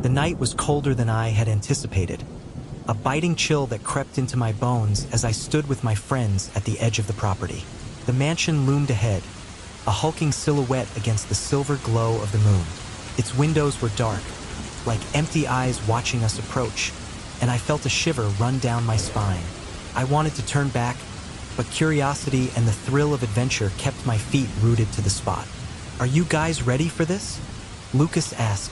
The night was colder than I had anticipated, a biting chill that crept into my bones as I stood with my friends at the edge of the property. The mansion loomed ahead, a hulking silhouette against the silver glow of the moon. Its windows were dark, like empty eyes watching us approach, and I felt a shiver run down my spine. I wanted to turn back, but curiosity and the thrill of adventure kept my feet rooted to the spot. "Are you guys ready for this?" Lucas asked,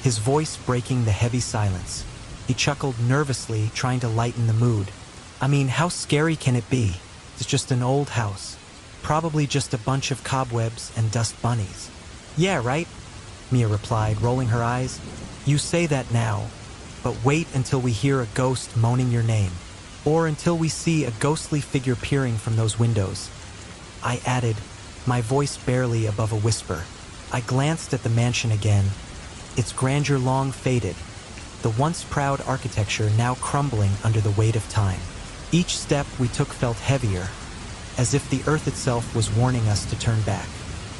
his voice breaking the heavy silence. He chuckled nervously, trying to lighten the mood. "I mean, how scary can it be? It's just an old house. Probably just a bunch of cobwebs and dust bunnies." "Yeah, right?" Mia replied, rolling her eyes. "You say that now, but wait until we hear a ghost moaning your name. Or until we see a ghostly figure peering from those windows," I added, my voice barely above a whisper. I glanced at the mansion again, its grandeur long faded, the once proud architecture now crumbling under the weight of time. Each step we took felt heavier, as if the earth itself was warning us to turn back.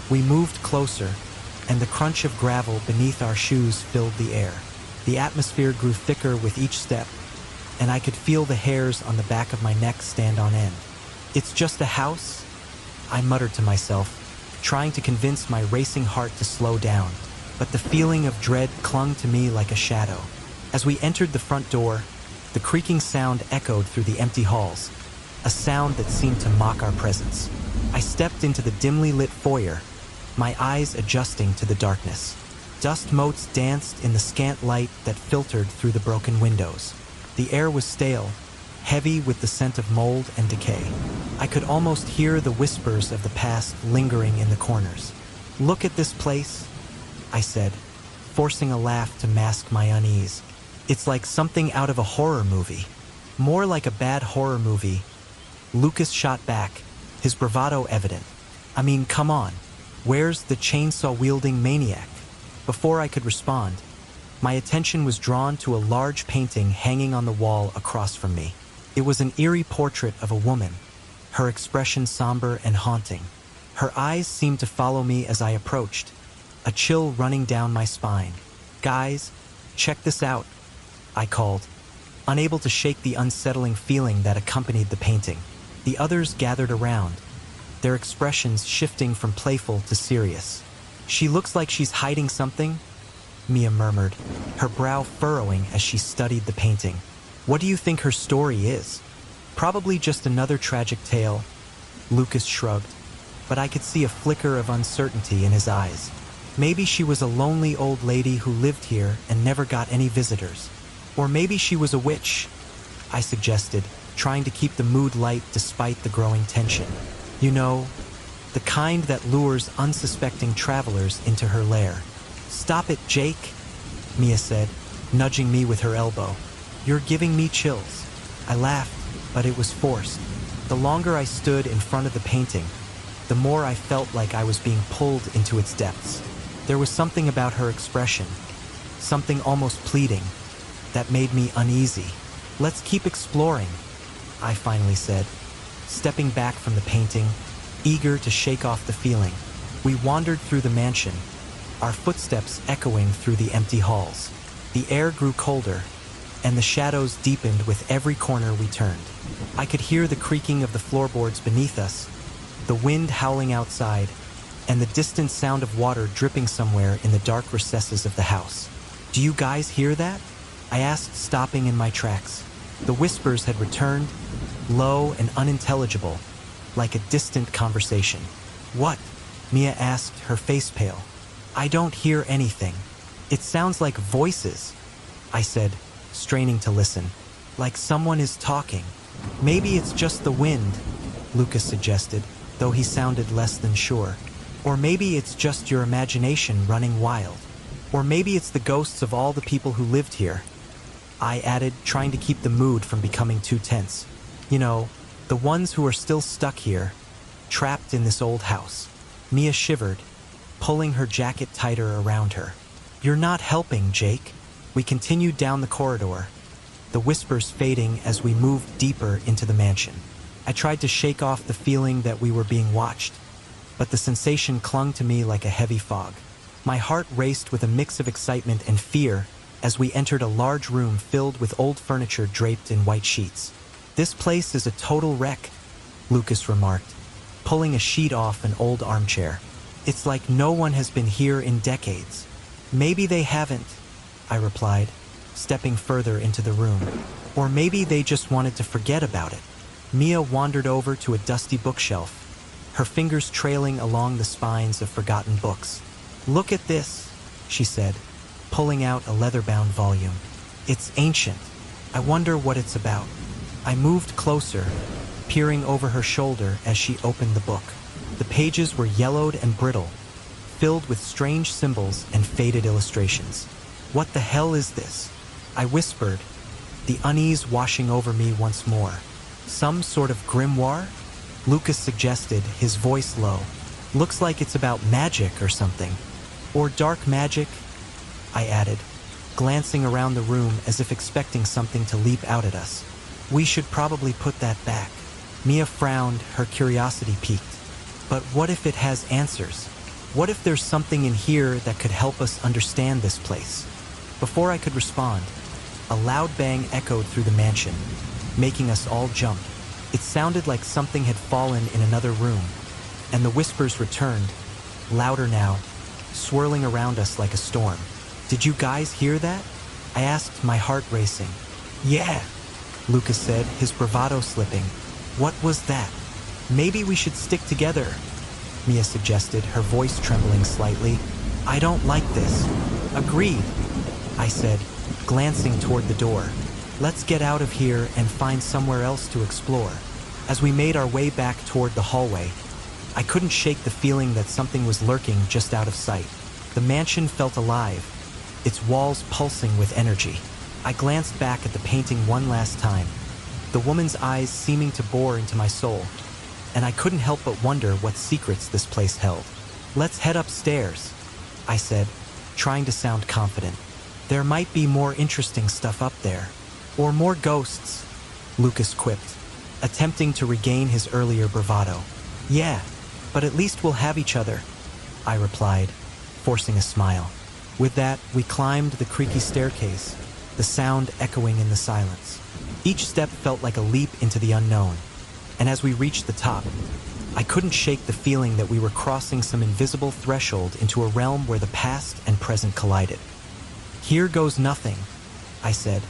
We moved closer, and the crunch of gravel beneath our shoes filled the air. The atmosphere grew thicker with each step, and I could feel the hairs on the back of my neck stand on end. "It's just a house?" I muttered to myself, trying to convince my racing heart to slow down, but the feeling of dread clung to me like a shadow. As we entered the front door, the creaking sound echoed through the empty halls, a sound that seemed to mock our presence. I stepped into the dimly lit foyer, my eyes adjusting to the darkness. Dust motes danced in the scant light that filtered through the broken windows. The air was stale, heavy with the scent of mold and decay. I could almost hear the whispers of the past lingering in the corners. "Look at this place," I said, forcing a laugh to mask my unease. "It's like something out of a horror movie." "More like a bad horror movie," Lucas shot back, his bravado evident. "I mean, come on, where's the chainsaw-wielding maniac?" Before I could respond, my attention was drawn to a large painting hanging on the wall across from me. It was an eerie portrait of a woman, her expression somber and haunting. Her eyes seemed to follow me as I approached, a chill running down my spine. "Guys, check this out," I called, unable to shake the unsettling feeling that accompanied the painting. The others gathered around, their expressions shifting from playful to serious. "She looks like she's hiding something," Mia murmured, her brow furrowing as she studied the painting. "What do you think her story is?" "Probably just another tragic tale," Lucas shrugged, but I could see a flicker of uncertainty in his eyes. "Maybe she was a lonely old lady who lived here and never got any visitors. Or maybe she was a witch," I suggested, trying to keep the mood light despite the growing tension. "You know, the kind that lures unsuspecting travelers into her lair." "Stop it, Jake," Mia said, nudging me with her elbow. "You're giving me chills." I laughed, but it was forced. The longer I stood in front of the painting, the more I felt like I was being pulled into its depths. There was something about her expression, something almost pleading, that made me uneasy. "Let's keep exploring," I finally said, stepping back from the painting, eager to shake off the feeling. We wandered through the mansion, our footsteps echoing through the empty halls. The air grew colder, and the shadows deepened with every corner we turned. I could hear the creaking of the floorboards beneath us, the wind howling outside, and the distant sound of water dripping somewhere in the dark recesses of the house. "Do you guys hear that?" I asked, stopping in my tracks. The whispers had returned, low and unintelligible, like a distant conversation. "What?" Mia asked, her face pale. "I don't hear anything. It sounds like voices," I said, straining to listen. "Like someone is talking." "Maybe it's just the wind," Lucas suggested, though he sounded less than sure. "Or maybe it's just your imagination running wild. Or maybe it's the ghosts of all the people who lived here," I added, trying to keep the mood from becoming too tense. "You know, the ones who are still stuck here, trapped in this old house." Mia shivered, pulling her jacket tighter around her. "You're not helping, Jake." We continued down the corridor, the whispers fading as we moved deeper into the mansion. I tried to shake off the feeling that we were being watched, but the sensation clung to me like a heavy fog. My heart raced with a mix of excitement and fear as we entered a large room filled with old furniture draped in white sheets. "This place is a total wreck," Lucas remarked, pulling a sheet off an old armchair. "It's like no one has been here in decades." "Maybe they haven't," I replied, stepping further into the room. "Or maybe they just wanted to forget about it." Mia wandered over to a dusty bookshelf, her fingers trailing along the spines of forgotten books. "Look at this," she said, pulling out a leather-bound volume. "It's ancient. I wonder what it's about." I moved closer, peering over her shoulder as she opened the book. The pages were yellowed and brittle, filled with strange symbols and faded illustrations. "What the hell is this?" I whispered, the unease washing over me once more. "Some sort of grimoire?" Lucas suggested, his voice low. "Looks like it's about magic or something." "Or dark magic," I added, glancing around the room as if expecting something to leap out at us. "We should probably put that back." Mia frowned, her curiosity piqued. "But what if it has answers? What if there's something in here that could help us understand this place?" Before I could respond, a loud bang echoed through the mansion, making us all jump. It sounded like something had fallen in another room, and the whispers returned, louder now, swirling around us like a storm. "Did you guys hear that?" I asked, my heart racing. "Yeah," Lucas said, his bravado slipping. "What was that?" "Maybe we should stick together," Mia suggested, her voice trembling slightly. "I don't like this." "Agreed," I said, glancing toward the door. "Let's get out of here and find somewhere else to explore." As we made our way back toward the hallway, I couldn't shake the feeling that something was lurking just out of sight. The mansion felt alive, its walls pulsing with energy. I glanced back at the painting one last time, the woman's eyes seeming to bore into my soul, and I couldn't help but wonder what secrets this place held. "Let's head upstairs," I said, trying to sound confident. "There might be more interesting stuff up there." "Or more ghosts," Lucas quipped, attempting to regain his earlier bravado. "Yeah, but at least we'll have each other," I replied, forcing a smile. With that, we climbed the creaky staircase, the sound echoing in the silence. Each step felt like a leap into the unknown, and as we reached the top, I couldn't shake the feeling that we were crossing some invisible threshold into a realm where the past and present collided. "Here goes nothing," I said,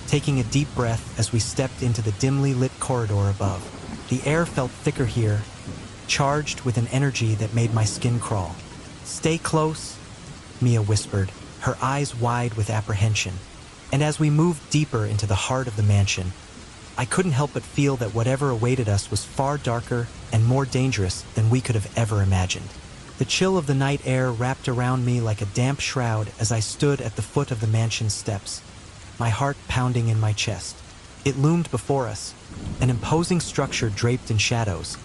taking a deep breath as we stepped into the dimly lit corridor above. The air felt thicker here, charged with an energy that made my skin crawl. "Stay close," Mia whispered, her eyes wide with apprehension. And as we moved deeper into the heart of the mansion, I couldn't help but feel that whatever awaited us was far darker and more dangerous than we could have ever imagined. The chill of the night air wrapped around me like a damp shroud as I stood at the foot of the mansion's steps, my heart pounding in my chest. It loomed before us, an imposing structure draped in shadows,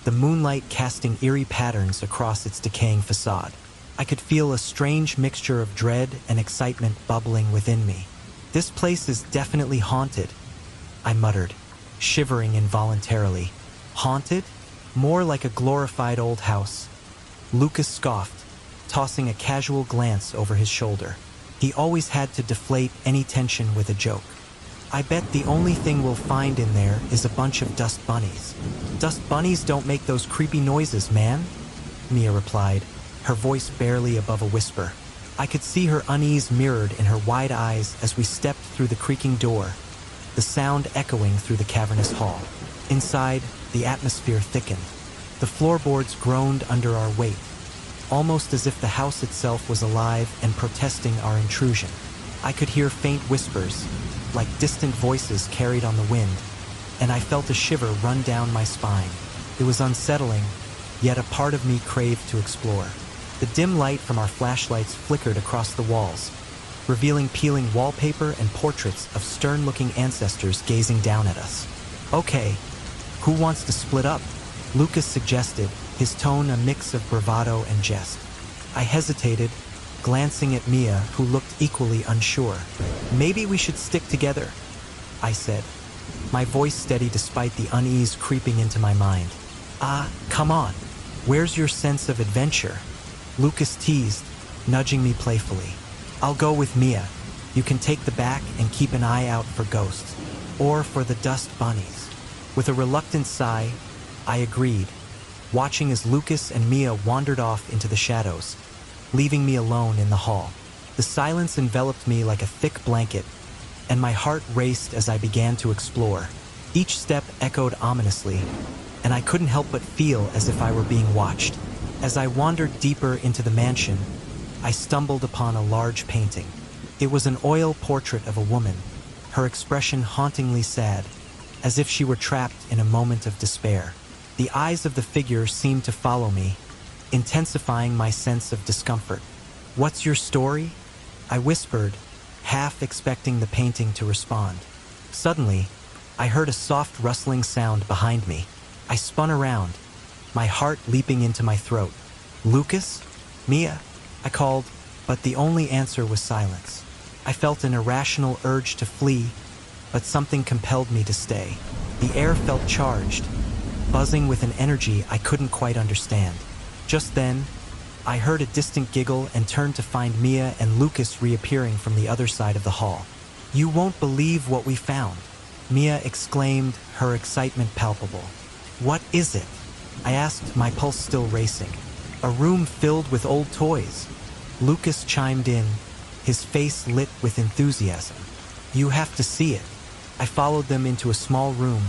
the moonlight casting eerie patterns across its decaying facade. I could feel a strange mixture of dread and excitement bubbling within me. "This place is definitely haunted," I muttered, shivering involuntarily. "Haunted? More like a glorified old house." Lucas scoffed, tossing a casual glance over his shoulder. He always had to deflate any tension with a joke. "I bet the only thing we'll find in there is a bunch of dust bunnies." "Dust bunnies don't make those creepy noises, man," Mia replied, her voice barely above a whisper. I could see her unease mirrored in her wide eyes as we stepped through the creaking door, the sound echoing through the cavernous hall. Inside, the atmosphere thickened. The floorboards groaned under our weight, almost as if the house itself was alive and protesting our intrusion. I could hear faint whispers, like distant voices carried on the wind, and I felt a shiver run down my spine. It was unsettling, yet a part of me craved to explore. The dim light from our flashlights flickered across the walls, revealing peeling wallpaper and portraits of stern-looking ancestors gazing down at us. "Okay, who wants to split up?" Lucas suggested, his tone a mix of bravado and jest. I hesitated, glancing at Mia, who looked equally unsure. "Maybe we should stick together," I said, my voice steady despite the unease creeping into my mind. Come on. Where's your sense of adventure?" Lucas teased, nudging me playfully. "I'll go with Mia," You can take the back and keep an eye out for ghosts, or for the dust bunnies. With a reluctant sigh, I agreed, watching as Lucas and Mia wandered off into the shadows, leaving me alone in the hall. The silence enveloped me like a thick blanket, and my heart raced as I began to explore. Each step echoed ominously, and I couldn't help but feel as if I were being watched. As I wandered deeper into the mansion, I stumbled upon a large painting. It was an oil portrait of a woman, her expression hauntingly sad, as if she were trapped in a moment of despair. The eyes of the figure seemed to follow me, intensifying my sense of discomfort. "What's your story?" I whispered, half expecting the painting to respond. Suddenly, I heard a soft rustling sound behind me. I spun around, my heart leaping into my throat. "Lucas? Mia?" I called, but the only answer was silence. I felt an irrational urge to flee, but something compelled me to stay. The air felt charged, buzzing with an energy I couldn't quite understand. Just then, I heard a distant giggle and turned to find Mia and Lucas reappearing from the other side of the hall. "You won't believe what we found," Mia exclaimed, her excitement palpable. "What is it?" I asked, my pulse still racing. "A room filled with old toys," Lucas chimed in, his face lit with enthusiasm. "You have to see it." I followed them into a small room,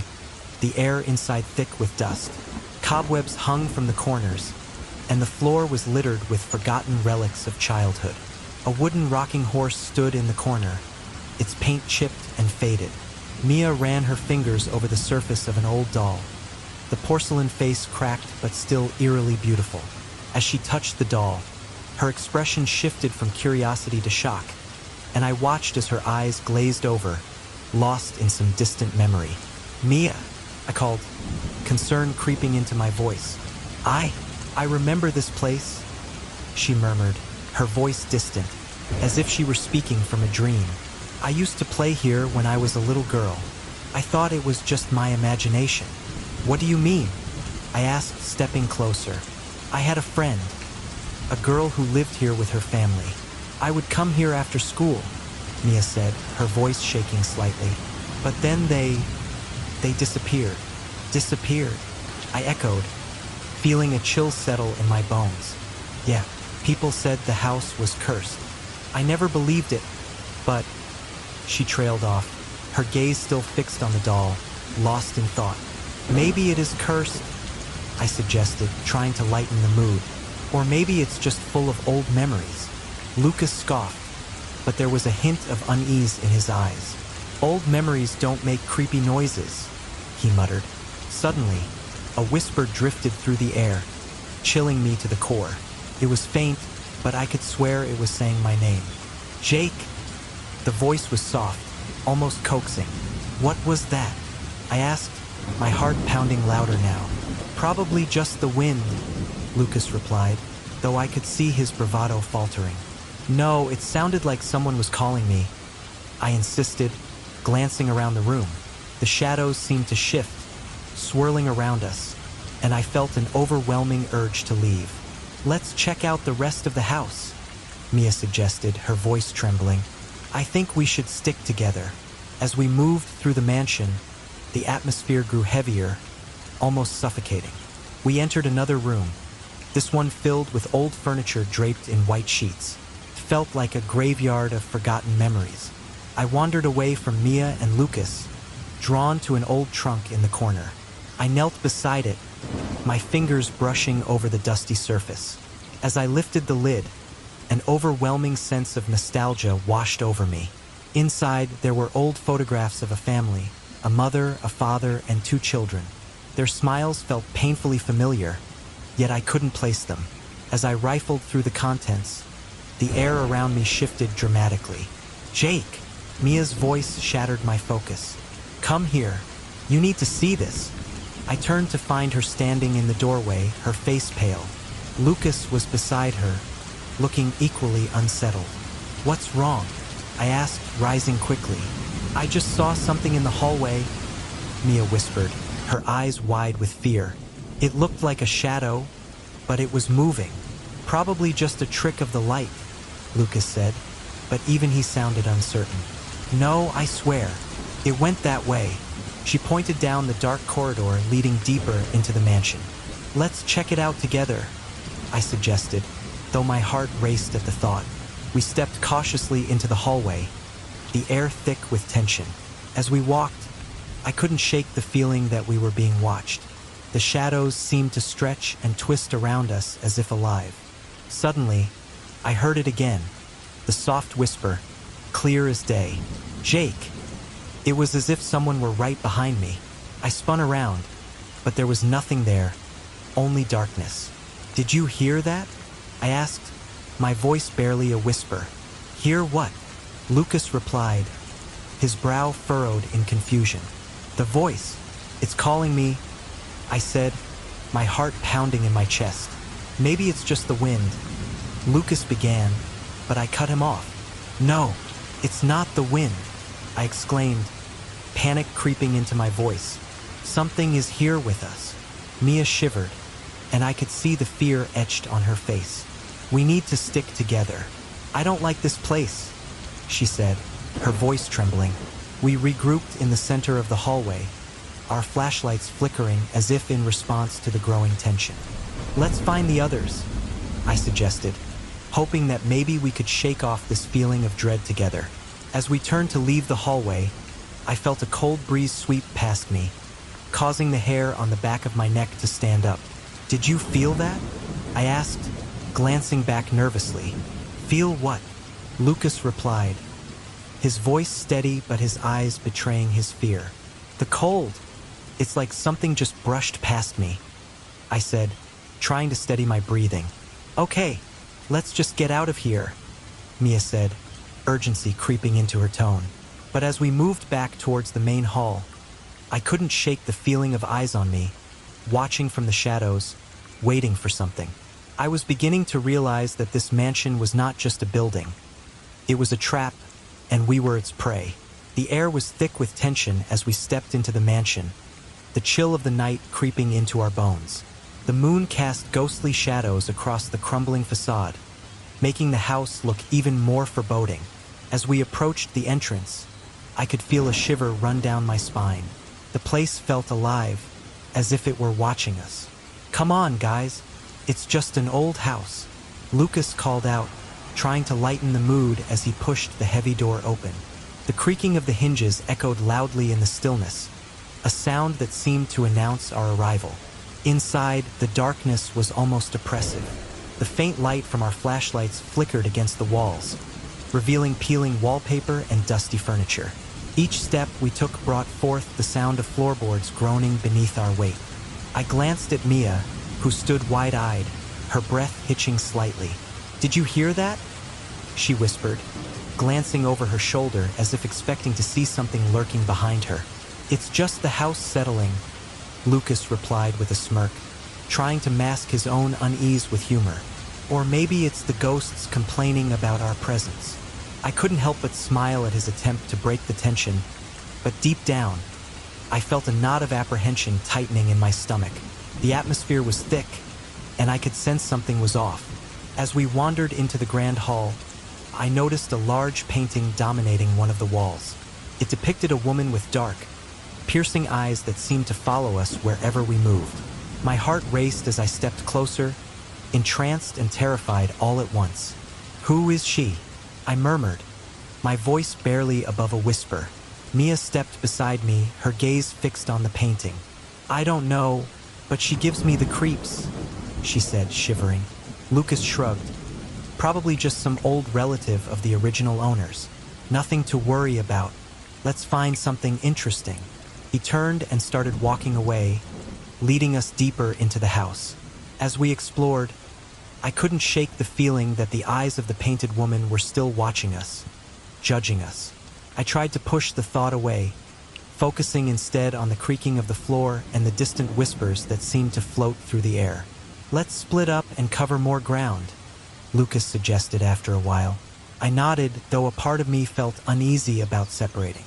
the air inside thick with dust. Cobwebs hung from the corners, and the floor was littered with forgotten relics of childhood. A wooden rocking horse stood in the corner, its paint chipped and faded. Mia ran her fingers over the surface of an old doll, the porcelain face cracked but still eerily beautiful. As she touched the doll, her expression shifted from curiosity to shock, and I watched as her eyes glazed over, lost in some distant memory. "Mia," I called, concern creeping into my voice. I remember this place," she murmured, her voice distant, as if she were speaking from a dream. "I used to play here when I was a little girl. I thought it was just my imagination." "What do you mean?" I asked, stepping closer. "I had a friend, a girl who lived here with her family. I would come here after school," Mia said, her voice shaking slightly. "But then they disappeared." "Disappeared?" I echoed, feeling a chill settle in my bones. "Yeah, people said the house was cursed. I never believed it, but..." She trailed off, her gaze still fixed on the doll, lost in thought. "Maybe it is cursed," I suggested, trying to lighten the mood. "Or maybe it's just full of old memories." Lucas scoffed, but there was a hint of unease in his eyes. "Old memories don't make creepy noises," he muttered. Suddenly, a whisper drifted through the air, chilling me to the core. It was faint, but I could swear it was saying my name. "Jake!" The voice was soft, almost coaxing. "What was that?" I asked, my heart pounding louder now. "Probably just the wind," Lucas replied, though I could see his bravado faltering. "No, it sounded like someone was calling me," I insisted, glancing around the room. The shadows seemed to shift, swirling around us, and I felt an overwhelming urge to leave. "Let's check out the rest of the house," Mia suggested, her voice trembling. "I think we should stick together." As we moved through the mansion, the atmosphere grew heavier, almost suffocating. We entered another room, this one filled with old furniture draped in white sheets. It felt like a graveyard of forgotten memories. I wandered away from Mia and Lucas, drawn to an old trunk in the corner. I knelt beside it, my fingers brushing over the dusty surface. As I lifted the lid, an overwhelming sense of nostalgia washed over me. Inside, there were old photographs of a family, a mother, a father, and 2 children. Their smiles felt painfully familiar, yet I couldn't place them. As I rifled through the contents, the air around me shifted dramatically. "Jake!" Mia's voice shattered my focus. "Come here. You need to see this." I turned to find her standing in the doorway, her face pale. Lucas was beside her, looking equally unsettled. "What's wrong?" I asked, rising quickly. "I just saw something in the hallway," Mia whispered, her eyes wide with fear. "It looked like a shadow, but it was moving. Probably just a trick of the light," Lucas said, but even he sounded uncertain. No, I swear. It went that way. She pointed down the dark corridor leading deeper into the mansion. Let's check it out together, I suggested, though my heart raced at the thought. We stepped cautiously into the hallway, the air thick with tension. As we walked, I couldn't shake the feeling that we were being watched. The shadows seemed to stretch and twist around us as if alive. Suddenly, I heard it again, the soft whisper, clear as day. Jake! It was as if someone were right behind me. I spun around, but there was nothing there, only darkness. Did you hear that? I asked, my voice barely a whisper. Hear what? Lucas replied, his brow furrowed in confusion. The voice, it's calling me, I said, my heart pounding in my chest. Maybe it's just the wind. Lucas began, but I cut him off. No, it's not the wind, I exclaimed, panic creeping into my voice. Something is here with us. Mia shivered, and I could see the fear etched on her face. We need to stick together. I don't like this place, she said, her voice trembling. We regrouped in the center of the hallway, our flashlights flickering as if in response to the growing tension. Let's find the others, I suggested, hoping that maybe we could shake off this feeling of dread together. As we turned to leave the hallway, I felt a cold breeze sweep past me, causing the hair on the back of my neck to stand up. Did you feel that? I asked, glancing back nervously. Feel what? Lucas replied, his voice steady but his eyes betraying his fear. The cold. It's like something just brushed past me, I said, trying to steady my breathing. Okay, let's just get out of here, Mia said, urgency creeping into her tone. But as we moved back towards the main hall, I couldn't shake the feeling of eyes on me, watching from the shadows, waiting for something. I was beginning to realize that this mansion was not just a building. It was a trap, and we were its prey. The air was thick with tension as we stepped into the mansion, the chill of the night creeping into our bones. The moon cast ghostly shadows across the crumbling facade, making the house look even more foreboding. As we approached the entrance, I could feel a shiver run down my spine. The place felt alive, as if it were watching us. Come on, guys. It's just an old house, Lucas called out, trying to lighten the mood as he pushed the heavy door open. The creaking of the hinges echoed loudly in the stillness, a sound that seemed to announce our arrival. Inside, the darkness was almost oppressive. The faint light from our flashlights flickered against the walls, revealing peeling wallpaper and dusty furniture. Each step we took brought forth the sound of floorboards groaning beneath our weight. I glanced at Mia, who stood wide-eyed, her breath hitching slightly. Did you hear that? She whispered, glancing over her shoulder as if expecting to see something lurking behind her. It's just the house settling, Lucas replied with a smirk, trying to mask his own unease with humor. Or maybe it's the ghosts complaining about our presence. I couldn't help but smile at his attempt to break the tension, but deep down, I felt a knot of apprehension tightening in my stomach. The atmosphere was thick, and I could sense something was off. As we wandered into the grand hall, I noticed a large painting dominating one of the walls. It depicted a woman with dark, piercing eyes that seemed to follow us wherever we moved. My heart raced as I stepped closer, entranced and terrified all at once. Who is she? I murmured, my voice barely above a whisper. Mia stepped beside me, her gaze fixed on the painting. I don't know, but she gives me the creeps, she said, shivering. Lucas shrugged. Probably just some old relative of the original owners. Nothing to worry about. Let's find something interesting. He turned and started walking away, leading us deeper into the house. As we explored, I couldn't shake the feeling that the eyes of the painted woman were still watching us, judging us. I tried to push the thought away, focusing instead on the creaking of the floor and the distant whispers that seemed to float through the air. Let's split up and cover more ground, Lucas suggested after a while. I nodded, though a part of me felt uneasy about separating.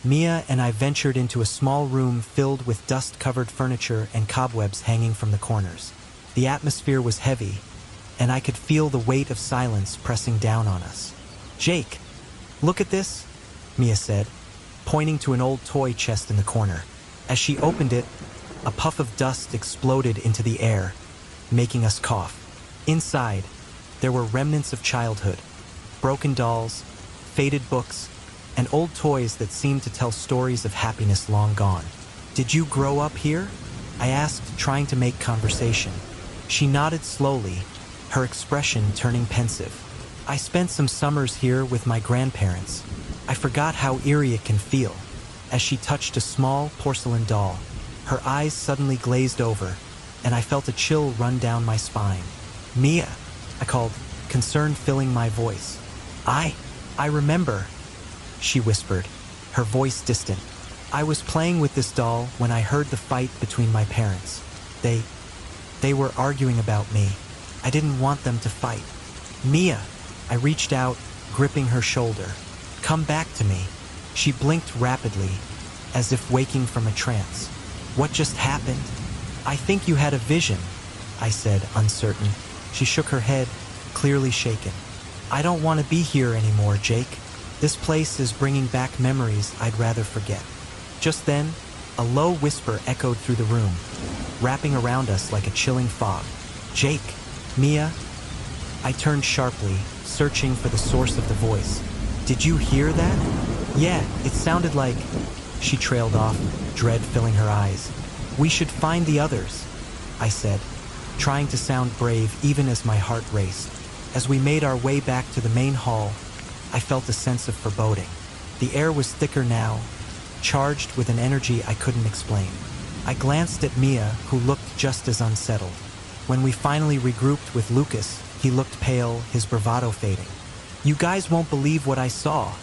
Mia and I ventured into a small room filled with dust-covered furniture and cobwebs hanging from the corners. The atmosphere was heavy, and I could feel the weight of silence pressing down on us. Jake, Look at this, Mia said, pointing to an old toy chest in the corner. As she opened it, a puff of dust exploded into the air, making us cough. Inside, there were remnants of childhood, broken dolls, faded books, and old toys that seemed to tell stories of happiness long gone. Did you grow up here? I asked, trying to make conversation. She nodded slowly, her expression turning pensive. I spent some summers here with my grandparents. I forgot how eerie it can feel. As she touched a small porcelain doll, her eyes suddenly glazed over, and I felt a chill run down my spine. Mia, I called, concern filling my voice. I remember, she whispered, her voice distant. I was playing with this doll when I heard the fight between my parents. They were arguing about me. I didn't want them to fight. Mia, I reached out, gripping her shoulder. Come back to me. She blinked rapidly, as if waking from a trance. What just happened? I think you had a vision, I said, uncertain. She shook her head, clearly shaken. I don't want to be here anymore, Jake. This place is bringing back memories I'd rather forget. Just then, a low whisper echoed through the room, wrapping around us like a chilling fog. Jake, Mia. I turned sharply, searching for the source of the voice. Did you hear that? Yeah, it sounded like... She trailed off, dread filling her eyes. We should find the others, I said, trying to sound brave even as my heart raced. As we made our way back to the main hall, I felt a sense of foreboding. The air was thicker now, charged with an energy I couldn't explain. I glanced at Mia, who looked just as unsettled. When we finally regrouped with Lucas, he looked pale, his bravado fading. You guys won't believe what I saw,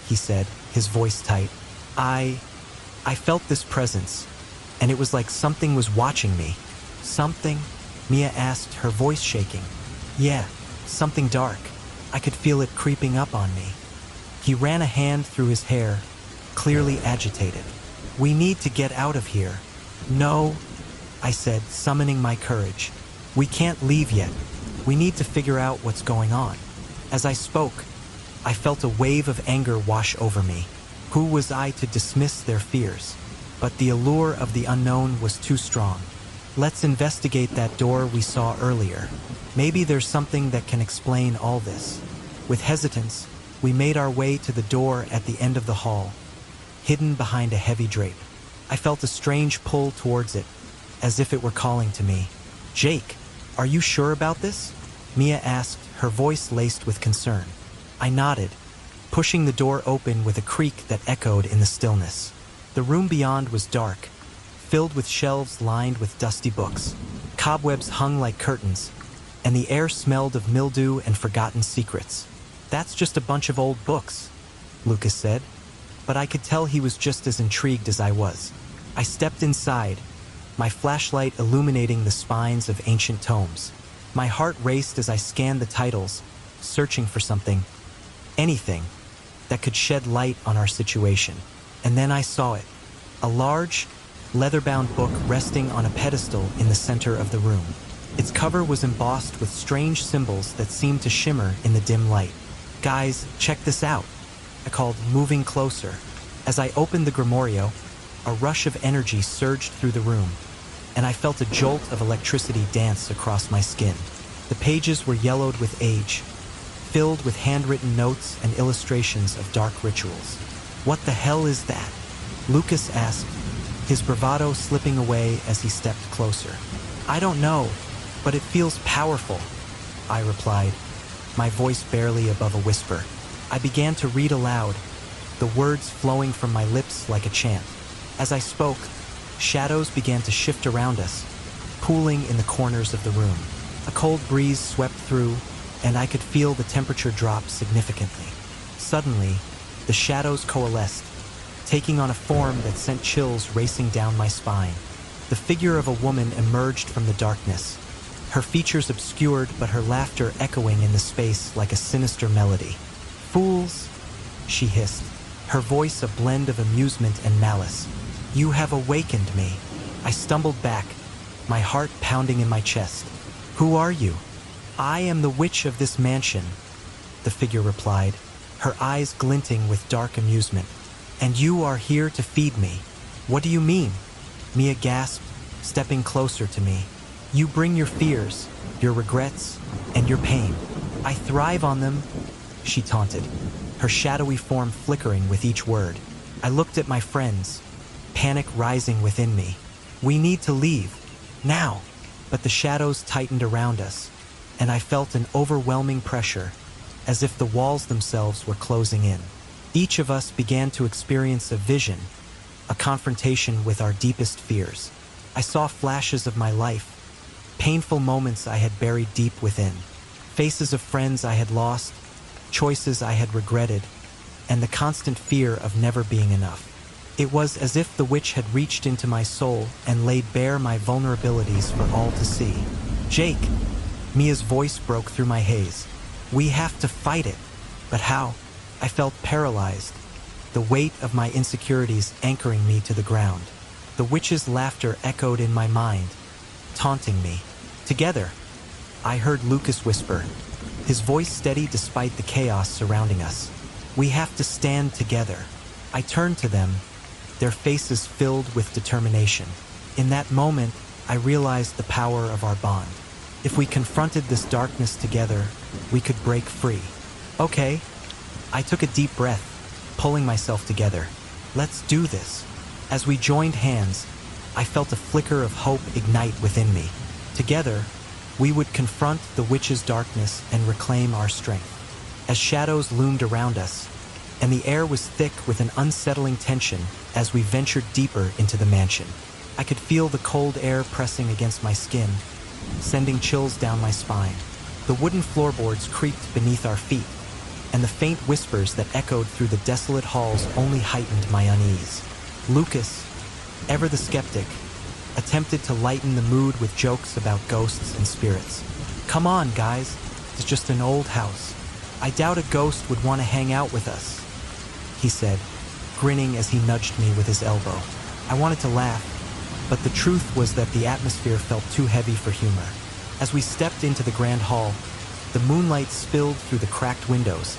he said, his voice tight. I felt this presence, and it was like something was watching me. Something? Mia asked, her voice shaking. Yeah, something dark. I could feel it creeping up on me. He ran a hand through his hair, clearly agitated. We need to get out of here. No, I said, summoning my courage. We can't leave yet. We need to figure out what's going on. As I spoke, I felt a wave of anger wash over me. Who was I to dismiss their fears? But the allure of the unknown was too strong. Let's investigate that door we saw earlier. Maybe there's something that can explain all this. With hesitance, we made our way to the door at the end of the hall, hidden behind a heavy drape. I felt a strange pull towards it, as if it were calling to me. Jake, are you sure about this? Mia asked, her voice laced with concern. I nodded, pushing the door open with a creak that echoed in the stillness. The room beyond was dark, filled with shelves lined with dusty books. Cobwebs hung like curtains, and the air smelled of mildew and forgotten secrets. That's just a bunch of old books, Lucas said, but I could tell he was just as intrigued as I was. I stepped inside, my flashlight illuminating the spines of ancient tomes. My heart raced as I scanned the titles, searching for something, anything, that could shed light on our situation. And then I saw it, a large, leather-bound book resting on a pedestal in the center of the room. Its cover was embossed with strange symbols that seemed to shimmer in the dim light. Guys, check this out, I called, moving closer. As I opened the Grimorio, a rush of energy surged through the room, and I felt a jolt of electricity dance across my skin. The pages were yellowed with age, filled with handwritten notes and illustrations of dark rituals. What the hell is that? Lucas asked, his bravado slipping away as he stepped closer. I don't know, but it feels powerful, I replied, my voice barely above a whisper. I began to read aloud, the words flowing from my lips like a chant. As I spoke, shadows began to shift around us, pooling in the corners of the room. A cold breeze swept through, and I could feel the temperature drop significantly. Suddenly, the shadows coalesced, taking on a form that sent chills racing down my spine. The figure of a woman emerged from the darkness, her features obscured but her laughter echoing in the space like a sinister melody. Fools, she hissed, her voice a blend of amusement and malice. You have awakened me. I stumbled back, my heart pounding in my chest. Who are you? I am the witch of this mansion, the figure replied, her eyes glinting with dark amusement. "And you are here to feed me? What do you mean?" Mia gasped, stepping closer to me. "You bring your fears, your regrets, and your pain. I thrive on them," she taunted, her shadowy form flickering with each word. I looked at my friends, panic rising within me. "We need to leave, now." But the shadows tightened around us, and I felt an overwhelming pressure, as if the walls themselves were closing in. Each of us began to experience a vision, a confrontation with our deepest fears. I saw flashes of my life, painful moments I had buried deep within, faces of friends I had lost, choices I had regretted, and the constant fear of never being enough. It was as if the witch had reached into my soul and laid bare my vulnerabilities for all to see. "Jake," Mia's voice broke through my haze. "We have to fight it." But how? I felt paralyzed, the weight of my insecurities anchoring me to the ground. The witch's laughter echoed in my mind, taunting me. "Together," I heard Lucas whisper, his voice steady despite the chaos surrounding us. "We have to stand together." I turned to them, their faces filled with determination. In that moment, I realized the power of our bond. If we confronted this darkness together, we could break free. "Okay." I took a deep breath, pulling myself together. "Let's do this." As we joined hands, I felt a flicker of hope ignite within me. Together, we would confront the witch's darkness and reclaim our strength. As shadows loomed around us, and the air was thick with an unsettling tension as we ventured deeper into the mansion, I could feel the cold air pressing against my skin, sending chills down my spine. The wooden floorboards creaked beneath our feet, and the faint whispers that echoed through the desolate halls only heightened my unease. Lucas, ever the skeptic, attempted to lighten the mood with jokes about ghosts and spirits. "Come on, guys, it's just an old house. I doubt a ghost would want to hang out with us," he said, grinning as he nudged me with his elbow. I wanted to laugh, but the truth was that the atmosphere felt too heavy for humor. As we stepped into the grand hall, the moonlight spilled through the cracked windows,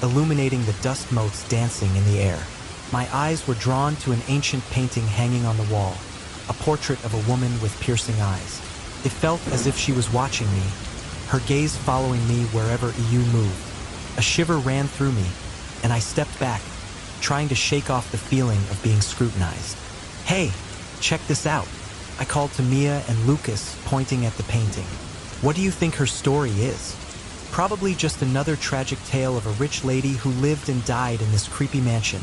illuminating the dust motes dancing in the air. My eyes were drawn to an ancient painting hanging on the wall, a portrait of a woman with piercing eyes. It felt as if she was watching me, her gaze following me wherever EU moved. A shiver ran through me, and I stepped back, trying to shake off the feeling of being scrutinized. "Hey, check this out," I called to Mia and Lucas, pointing at the painting. "What do you think her story is?" "Probably just another tragic tale of a rich lady who lived and died in this creepy mansion,"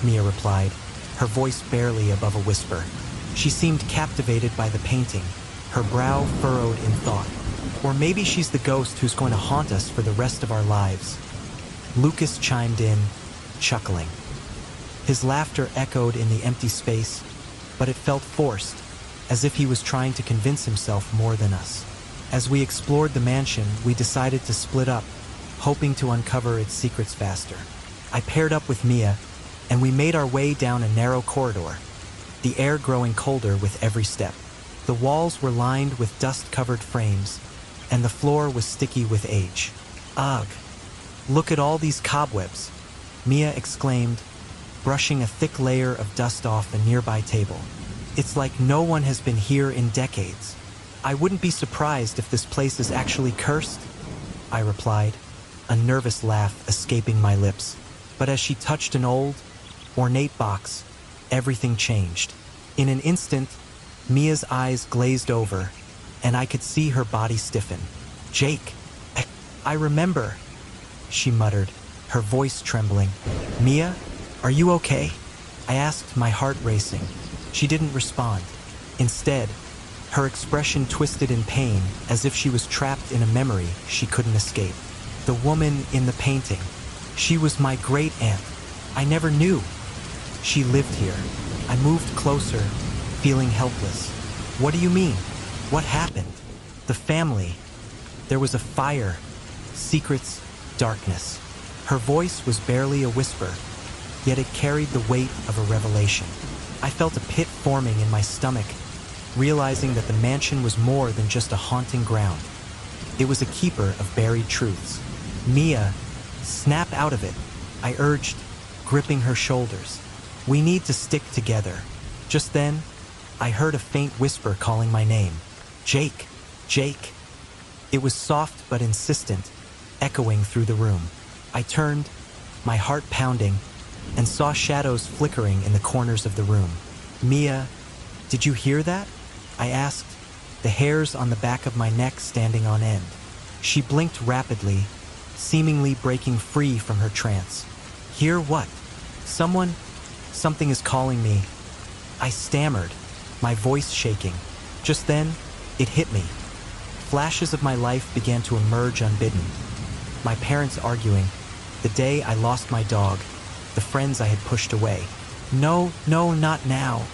Mia replied, her voice barely above a whisper. She seemed captivated by the painting, her brow furrowed in thought. "Or maybe she's the ghost who's going to haunt us for the rest of our lives," Lucas chimed in, chuckling. His laughter echoed in the empty space, but it felt forced, as if he was trying to convince himself more than us. As we explored the mansion, we decided to split up, hoping to uncover its secrets faster. I paired up with Mia, and we made our way down a narrow corridor, the air growing colder with every step. The walls were lined with dust-covered frames, and the floor was sticky with age. "Ugh, look at all these cobwebs," Mia exclaimed, brushing a thick layer of dust off a nearby table. "It's like no one has been here in decades." "I wouldn't be surprised if this place is actually cursed," I replied, a nervous laugh escaping my lips. But as she touched an old, ornate box, everything changed. In an instant, Mia's eyes glazed over, and I could see her body stiffen. "Jake, I remember," she muttered, her voice trembling. "Mia, are you okay?" I asked, my heart racing. She didn't respond. Instead, her expression twisted in pain, as if she was trapped in a memory she couldn't escape. The woman in the painting. She was my great-aunt. I never knew. She lived here. I moved closer, feeling helpless. "What do you mean? What happened?" "The family. There was a fire, secrets, darkness." Her voice was barely a whisper, yet it carried the weight of a revelation. I felt a pit forming in my stomach, realizing that the mansion was more than just a haunting ground. It was a keeper of buried truths. Mia, Snap out of it, I urged, gripping her shoulders. We need to stick together. Just then, I heard a faint whisper calling my name. Jake, Jake. It was soft but insistent, echoing through the room. I turned, my heart pounding, and saw shadows flickering in the corners of the room. Mia, did you hear that? I asked, the hairs on the back of my neck standing on end. She blinked rapidly, seemingly breaking free from her trance. Hear what? Something is calling me. I stammered, my voice shaking. Just then, it hit me. Flashes of my life began to emerge unbidden. My parents arguing, the day I lost my dog, the friends I had pushed away. No, not now,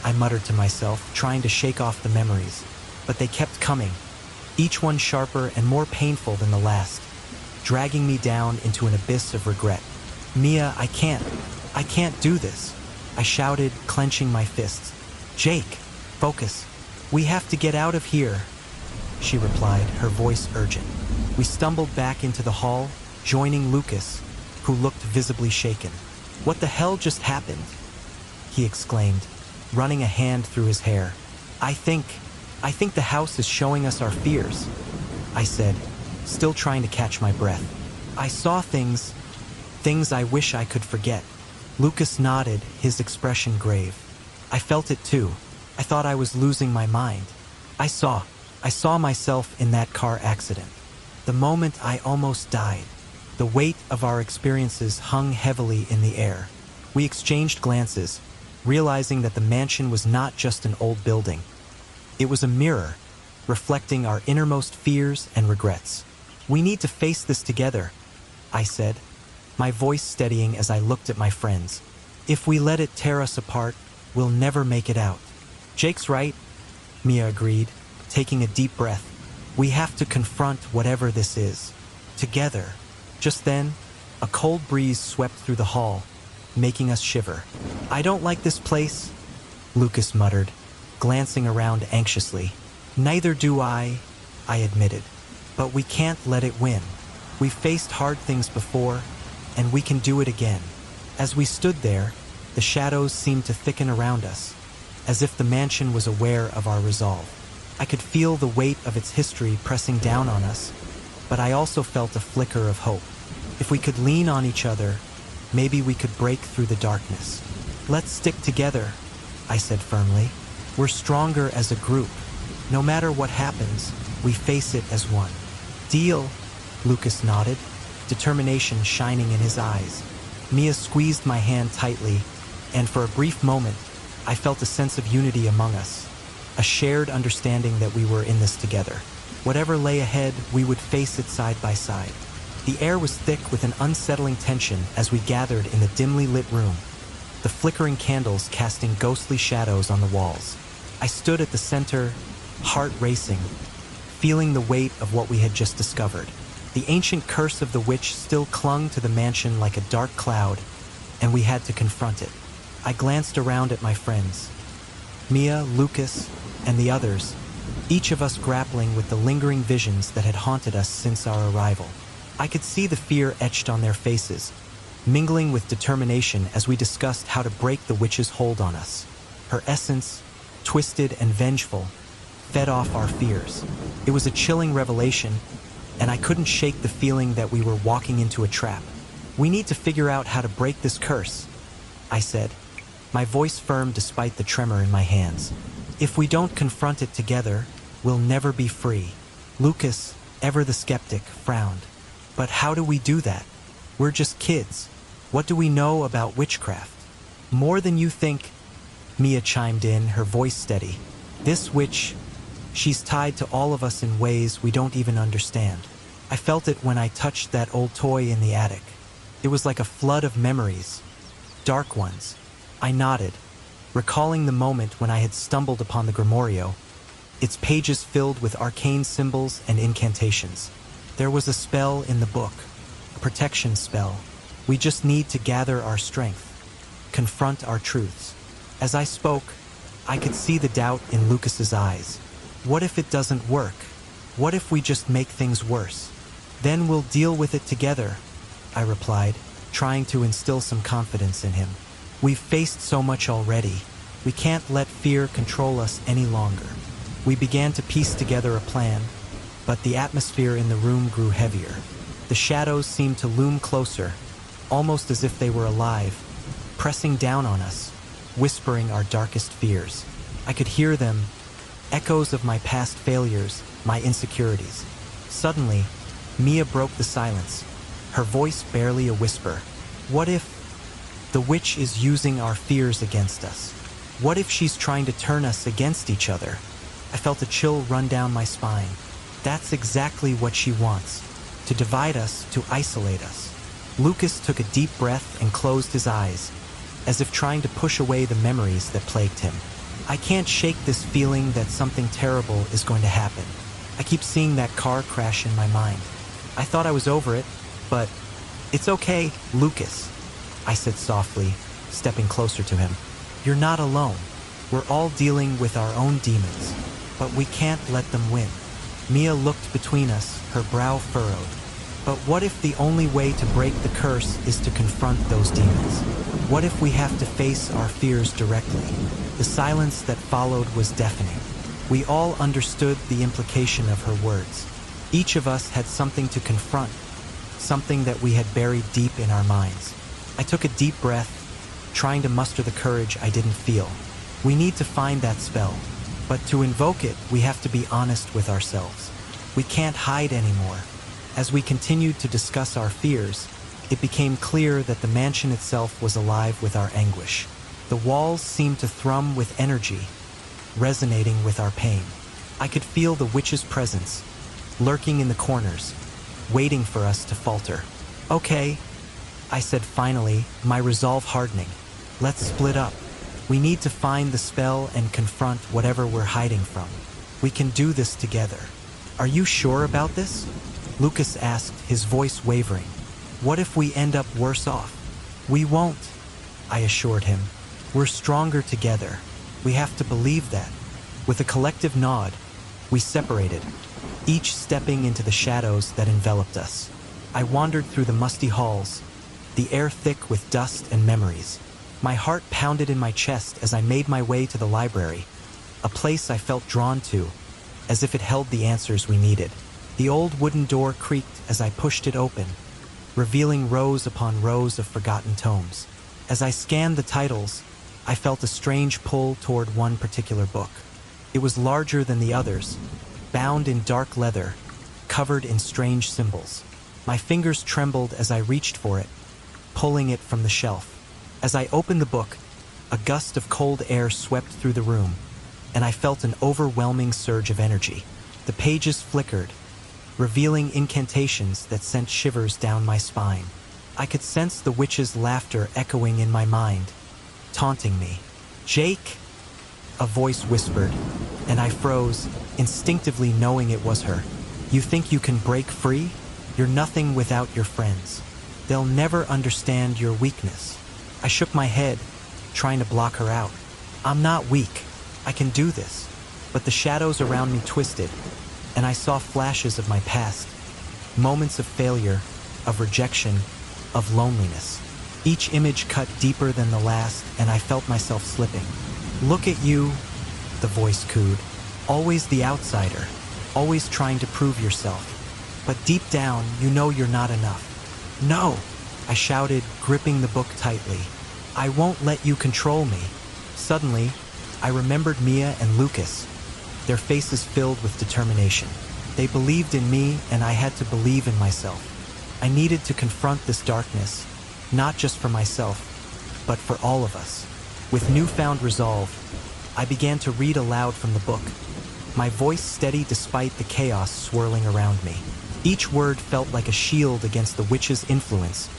I muttered to myself, trying to shake off the memories. But they kept coming, each one sharper and more painful than the last, dragging me down into an abyss of regret. Mia, I can't do this, I shouted, clenching my fists. Jake, focus. We have to get out of here, she replied, her voice urgent. We stumbled back into the hall, joining Lucas, who looked visibly shaken. What the hell just happened? He exclaimed, running a hand through his hair. I think the house is showing us our fears, I said, still trying to catch my breath. I saw things I wish I could forget. Lucas nodded, his expression grave. I felt it too. I thought I was losing my mind. I saw myself in that car accident. The moment I almost died. The weight of our experiences hung heavily in the air. We exchanged glances, realizing that the mansion was not just an old building. It was a mirror, reflecting our innermost fears and regrets. We need to face this together, I said, my voice steadying as I looked at my friends. If we let it tear us apart, we'll never make it out. Jake's right, Mia agreed, taking a deep breath. We have to confront whatever this is, together. Just then, a cold breeze swept through the hall, making us shiver. I don't like this place, Lucas muttered, glancing around anxiously. Neither do I admitted. But we can't let it win. We've faced hard things before, and we can do it again. As we stood there, the shadows seemed to thicken around us, as if the mansion was aware of our resolve. I could feel the weight of its history pressing down on us, but I also felt a flicker of hope. If we could lean on each other, maybe we could break through the darkness. Let's stick together, I said firmly. We're stronger as a group. No matter what happens, we face it as one. Deal, Lucas nodded, determination shining in his eyes. Mia squeezed my hand tightly, and for a brief moment, I felt a sense of unity among us, a shared understanding that we were in this together. Whatever lay ahead, we would face it side by side. The air was thick with an unsettling tension as we gathered in the dimly lit room, the flickering candles casting ghostly shadows on the walls. I stood at the center, heart racing, feeling the weight of what we had just discovered. The ancient curse of the witch still clung to the mansion like a dark cloud, and we had to confront it. I glanced around at my friends, Mia, Lucas, and the others, each of us grappling with the lingering visions that had haunted us since our arrival. I could see the fear etched on their faces, mingling with determination as we discussed how to break the witch's hold on us. Her essence, twisted and vengeful, fed off our fears. It was a chilling revelation, and I couldn't shake the feeling that we were walking into a trap. We need to figure out how to break this curse, I said, my voice firm despite the tremor in my hands. If we don't confront it together, we'll never be free. Lucas, ever the skeptic, frowned. But how do we do that? We're just kids. What do we know about witchcraft? More than you think, Mia chimed in, her voice steady. This witch, she's tied to all of us in ways we don't even understand. I felt it when I touched that old toy in the attic. It was like a flood of memories, dark ones. I nodded, recalling the moment when I had stumbled upon the Grimorio, its pages filled with arcane symbols and incantations. There was a spell in the book, a protection spell. We just need to gather our strength, confront our truths. As I spoke, I could see the doubt in Lucas's eyes. What if it doesn't work? What if we just make things worse? Then we'll deal with it together, I replied, trying to instill some confidence in him. We've faced so much already. We can't let fear control us any longer. We began to piece together a plan, but the atmosphere in the room grew heavier. The shadows seemed to loom closer, almost as if they were alive, pressing down on us, whispering our darkest fears. I could hear them, echoes of my past failures, my insecurities. Suddenly, Mia broke the silence, her voice barely a whisper. What if the witch is using our fears against us? What if she's trying to turn us against each other? I felt a chill run down my spine. That's exactly what she wants, to divide us, to isolate us. Lucas took a deep breath and closed his eyes, as if trying to push away the memories that plagued him. I can't shake this feeling that something terrible is going to happen. I keep seeing that car crash in my mind. I thought I was over it, but it's okay, Lucas, I said softly, stepping closer to him. You're not alone. We're all dealing with our own demons, but we can't let them win. Mia looked between us, her brow furrowed. But what if the only way to break the curse is to confront those demons? What if we have to face our fears directly? The silence that followed was deafening. We all understood the implication of her words. Each of us had something to confront, something that we had buried deep in our minds. I took a deep breath, trying to muster the courage I didn't feel. We need to find that spell, but to invoke it, we have to be honest with ourselves. We can't hide anymore. As we continued to discuss our fears, it became clear that the mansion itself was alive with our anguish. The walls seemed to thrum with energy, resonating with our pain. I could feel the witch's presence, lurking in the corners, waiting for us to falter. Okay, I said finally, my resolve hardening. Let's split up. We need to find the spell and confront whatever we're hiding from. We can do this together. Are you sure about this? Lucas asked, his voice wavering. What if we end up worse off? We won't, I assured him. We're stronger together. We have to believe that. With a collective nod, we separated, each stepping into the shadows that enveloped us. I wandered through the musty halls, the air thick with dust and memories. My heart pounded in my chest as I made my way to the library, a place I felt drawn to, as if it held the answers we needed. The old wooden door creaked as I pushed it open, revealing rows upon rows of forgotten tomes. As I scanned the titles, I felt a strange pull toward one particular book. It was larger than the others, bound in dark leather, covered in strange symbols. My fingers trembled as I reached for it, pulling it from the shelf. As I opened the book, a gust of cold air swept through the room, and I felt an overwhelming surge of energy. The pages flickered, revealing incantations that sent shivers down my spine. I could sense the witch's laughter echoing in my mind, taunting me. Jake, a voice whispered, and I froze, instinctively knowing it was her. You think you can break free? You're nothing without your friends. They'll never understand your weakness. I shook my head, trying to block her out. I'm not weak. I can do this. But the shadows around me twisted, and I saw flashes of my past. Moments of failure, of rejection, of loneliness. Each image cut deeper than the last, and I felt myself slipping. Look at you, the voice cooed. Always the outsider, always trying to prove yourself. But deep down, you know you're not enough. No, I shouted, gripping the book tightly. I won't let you control me. Suddenly, I remembered Mia and Lucas, their faces filled with determination. They believed in me, and I had to believe in myself. I needed to confront this darkness, not just for myself, but for all of us. With newfound resolve, I began to read aloud from the book, my voice steady despite the chaos swirling around me. Each word felt like a shield against the witch's influence,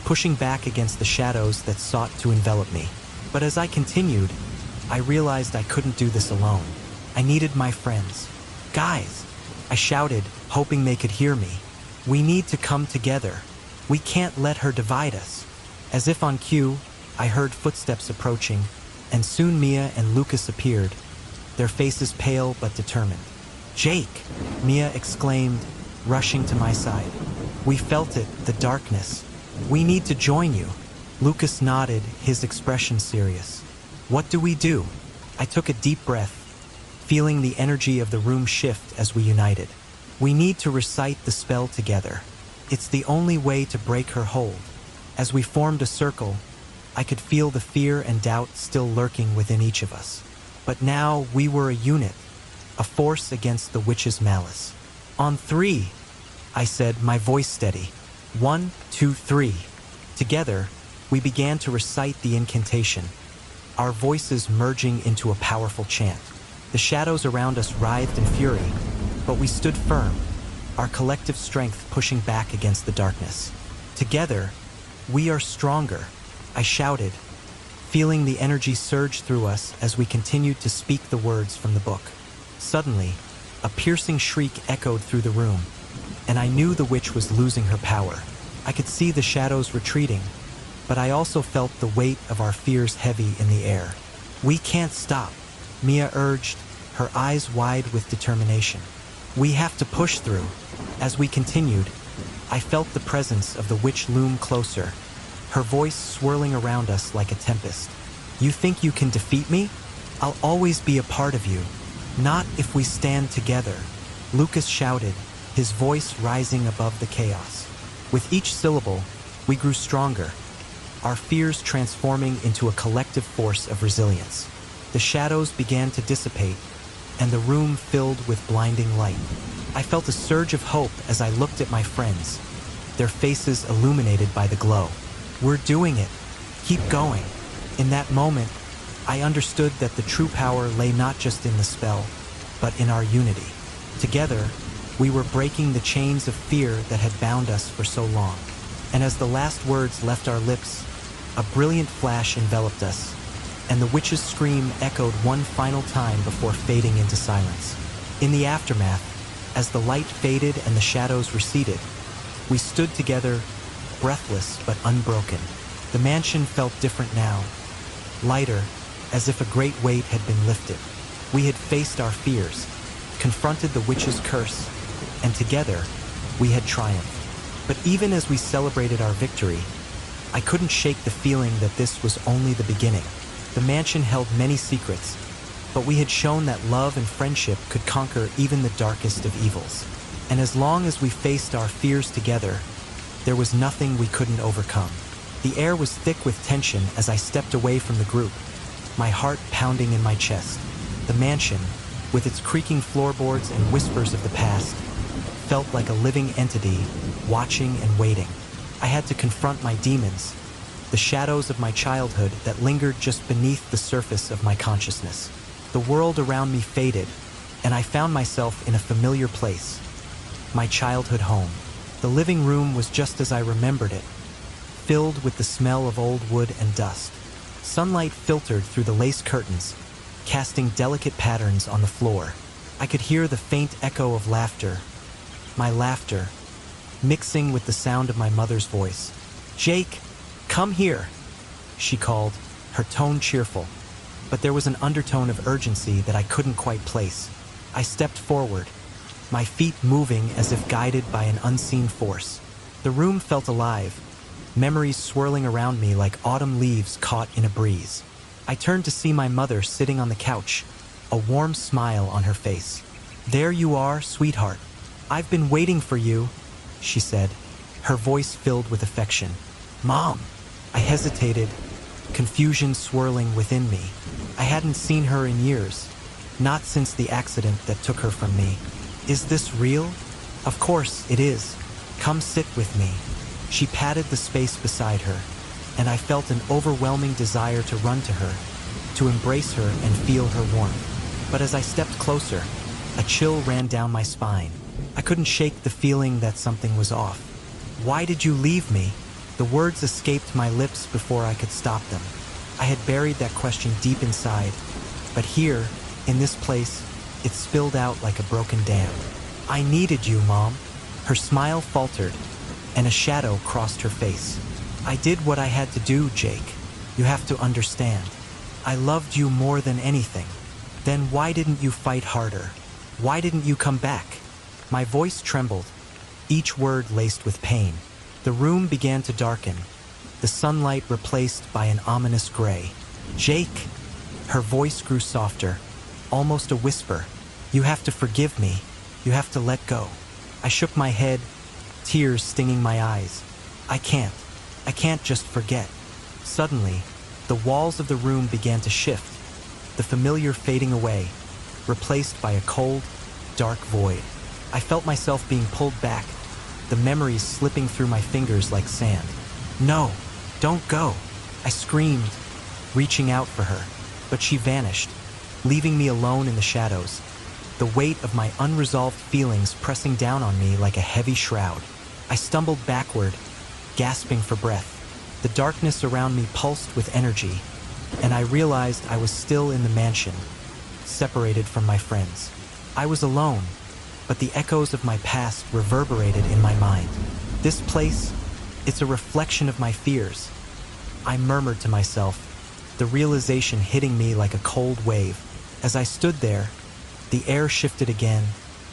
pushing back against the shadows that sought to envelop me. But as I continued, I realized I couldn't do this alone. I needed my friends. Guys, I shouted, hoping they could hear me. We need to come together. We can't let her divide us. As if on cue, I heard footsteps approaching, and soon Mia and Lucas appeared, their faces pale but determined. Jake, Mia exclaimed, rushing to my side. We felt it, the darkness, We need to join you. Lucas nodded, his expression serious. What do we do? I took a deep breath, feeling the energy of the room shift as we united. We need to recite the spell together. It's the only way to break her hold. As we formed a circle, I could feel the fear and doubt still lurking within each of us. But now we were a unit, a force against the witch's malice. On three, I said, my voice steady. 1, 2, 3. Together, we began to recite the incantation, our voices merging into a powerful chant. The shadows around us writhed in fury, but we stood firm, our collective strength pushing back against the darkness. Together, we are stronger, I shouted, feeling the energy surge through us as we continued to speak the words from the book. Suddenly, a piercing shriek echoed through the room, and I knew the witch was losing her power. I could see the shadows retreating, but I also felt the weight of our fears heavy in the air. We can't stop, Mia urged, her eyes wide with determination. We have to push through. As we continued, I felt the presence of the witch loom closer, her voice swirling around us like a tempest. You think you can defeat me? I'll always be a part of you. Not if we stand together, Lucas shouted, his voice rising above the chaos. With each syllable, we grew stronger, our fears transforming into a collective force of resilience. The shadows began to dissipate, and the room filled with blinding light. I felt a surge of hope as I looked at my friends, their faces illuminated by the glow. We're doing it. Keep going. In that moment, I understood that the true power lay not just in the spell, but in our unity. Together, we were breaking the chains of fear that had bound us for so long. And as the last words left our lips, a brilliant flash enveloped us, and the witch's scream echoed one final time before fading into silence. In the aftermath, as the light faded and the shadows receded, we stood together, breathless but unbroken. The mansion felt different now, lighter, as if a great weight had been lifted. We had faced our fears, confronted the witch's curse, and together, we had triumphed. But even as we celebrated our victory, I couldn't shake the feeling that this was only the beginning. The mansion held many secrets, but we had shown that love and friendship could conquer even the darkest of evils. And as long as we faced our fears together, there was nothing we couldn't overcome. The air was thick with tension as I stepped away from the group, my heart pounding in my chest. The mansion, with its creaking floorboards and whispers of the past, felt like a living entity, watching and waiting. I had to confront my demons, the shadows of my childhood that lingered just beneath the surface of my consciousness. The world around me faded, and I found myself in a familiar place, my childhood home. The living room was just as I remembered it, filled with the smell of old wood and dust. Sunlight filtered through the lace curtains, casting delicate patterns on the floor. I could hear the faint echo of laughter, my laughter, mixing with the sound of my mother's voice. "Jake, come here," she called, her tone cheerful, but there was an undertone of urgency that I couldn't quite place. I stepped forward, my feet moving as if guided by an unseen force. The room felt alive, memories swirling around me like autumn leaves caught in a breeze. I turned to see my mother sitting on the couch, a warm smile on her face. "There you are, sweetheart. I've been waiting for you," she said, her voice filled with affection. "Mom!" I hesitated, confusion swirling within me. I hadn't seen her in years, not since the accident that took her from me. "Is this real?" "Of course it is. Come sit with me." She patted the space beside her, and I felt an overwhelming desire to run to her, to embrace her and feel her warmth. But as I stepped closer, a chill ran down my spine. I couldn't shake the feeling that something was off. "Why did you leave me?" The words escaped my lips before I could stop them. I had buried that question deep inside, but here, in this place, it spilled out like a broken dam. "I needed you, Mom." Her smile faltered, and a shadow crossed her face. "I did what I had to do, Jake. You have to understand. I loved you more than anything. Then why didn't you fight harder? Why didn't you come back?" My voice trembled, each word laced with pain. The room began to darken, the sunlight replaced by an ominous gray. "Jake," her voice grew softer, almost a whisper. "You have to forgive me. You have to let go." I shook my head, tears stinging my eyes. I can't just forget." Suddenly, the walls of the room began to shift, the familiar fading away, replaced by a cold, dark void. I felt myself being pulled back, the memories slipping through my fingers like sand. "No, don't go," I screamed, reaching out for her, but she vanished, leaving me alone in the shadows, the weight of my unresolved feelings pressing down on me like a heavy shroud. I stumbled backward, gasping for breath. The darkness around me pulsed with energy, and I realized I was still in the mansion, separated from my friends. I was alone, but the echoes of my past reverberated in my mind. "This place, it's a reflection of my fears," I murmured to myself, the realization hitting me like a cold wave. As I stood there, the air shifted again,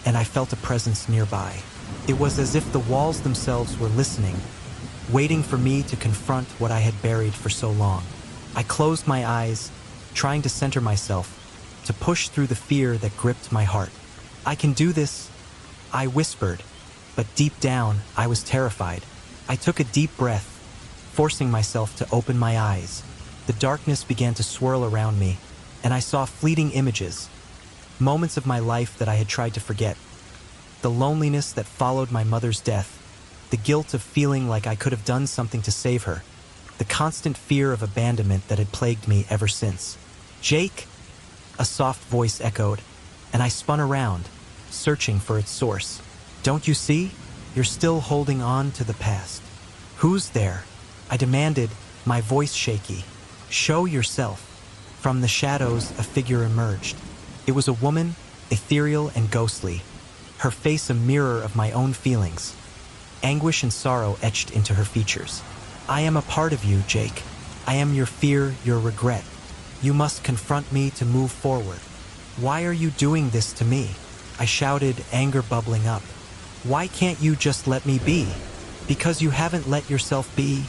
and I felt a presence nearby. It was as if the walls themselves were listening, waiting for me to confront what I had buried for so long. I closed my eyes, trying to center myself, to push through the fear that gripped my heart. "I can do this," I whispered, but deep down, I was terrified. I took a deep breath, forcing myself to open my eyes. The darkness began to swirl around me, and I saw fleeting images, moments of my life that I had tried to forget. The loneliness that followed my mother's death, the guilt of feeling like I could have done something to save her, the constant fear of abandonment that had plagued me ever since. "Jake," a soft voice echoed, and I spun around, searching for its source. "Don't you see? You're still holding on to the past." "Who's there?" I demanded, my voice shaky. "Show yourself." From the shadows, a figure emerged. It was a woman, ethereal and ghostly, her face a mirror of my own feelings. Anguish and sorrow etched into her features. "I am a part of you, Jake. I am your fear, your regret. You must confront me to move forward." "Why are you doing this to me?" I shouted, anger bubbling up. "Why can't you just let me be?" "Because you haven't let yourself be,"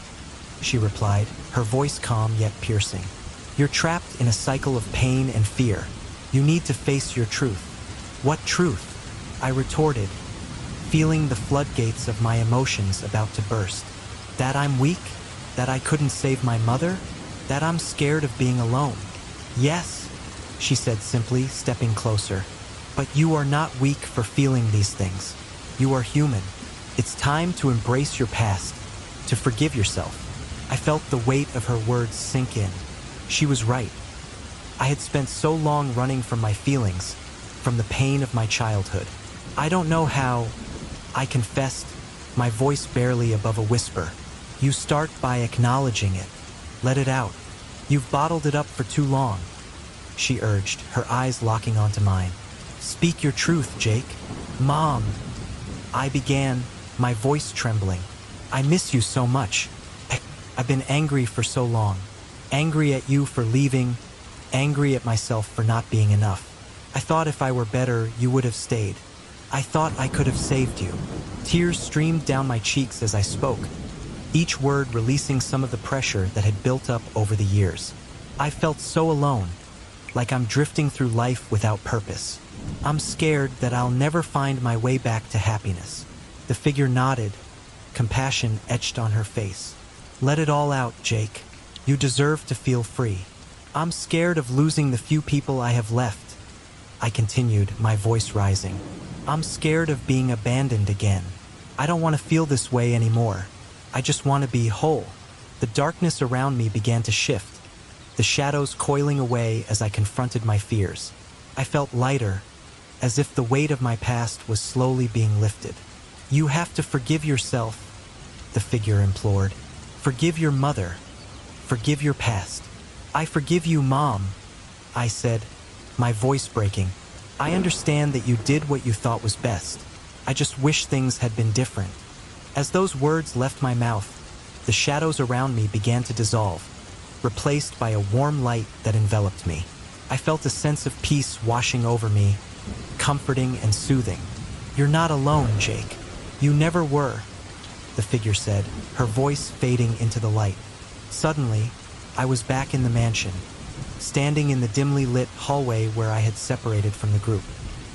she replied, her voice calm yet piercing. "You're trapped in a cycle of pain and fear. You need to face your truth." "What truth?" I retorted, feeling the floodgates of my emotions about to burst. "That I'm weak? That I couldn't save my mother? That I'm scared of being alone?" "Yes," she said simply, stepping closer. "But you are not weak for feeling these things. You are human. It's time to embrace your past, to forgive yourself." I felt the weight of her words sink in. She was right. I had spent so long running from my feelings, from the pain of my childhood. "I don't know how," I confessed, my voice barely above a whisper. "You start by acknowledging it. Let it out. You've bottled it up for too long," she urged, her eyes locking onto mine. "Speak your truth, Jake." "Mom," I began, my voice trembling. "I miss you so much. I've been angry for so long. Angry at you for leaving, angry at myself for not being enough. I thought if I were better, you would have stayed. I thought I could have saved you." Tears streamed down my cheeks as I spoke, each word releasing some of the pressure that had built up over the years. I felt so alone, like I'm drifting through life without purpose. "I'm scared that I'll never find my way back to happiness." The figure nodded, compassion etched on her face. "Let it all out, Jake. You deserve to feel free." "I'm scared of losing the few people I have left," I continued, my voice rising. "I'm scared of being abandoned again. I don't want to feel this way anymore. I just want to be whole." The darkness around me began to shift, the shadows coiling away as I confronted my fears. I felt lighter, as if the weight of my past was slowly being lifted. "You have to forgive yourself," the figure implored. "Forgive your mother. Forgive your past." "I forgive you, Mom," I said, my voice breaking. "I understand that you did what you thought was best. I just wish things had been different." As those words left my mouth, the shadows around me began to dissolve, replaced by a warm light that enveloped me. I felt a sense of peace washing over me, comforting and soothing. "You're not alone, Jake. You never were." the figure said, her voice fading into the light. Suddenly, I was back in the mansion, standing in the dimly lit hallway where I had separated from the group.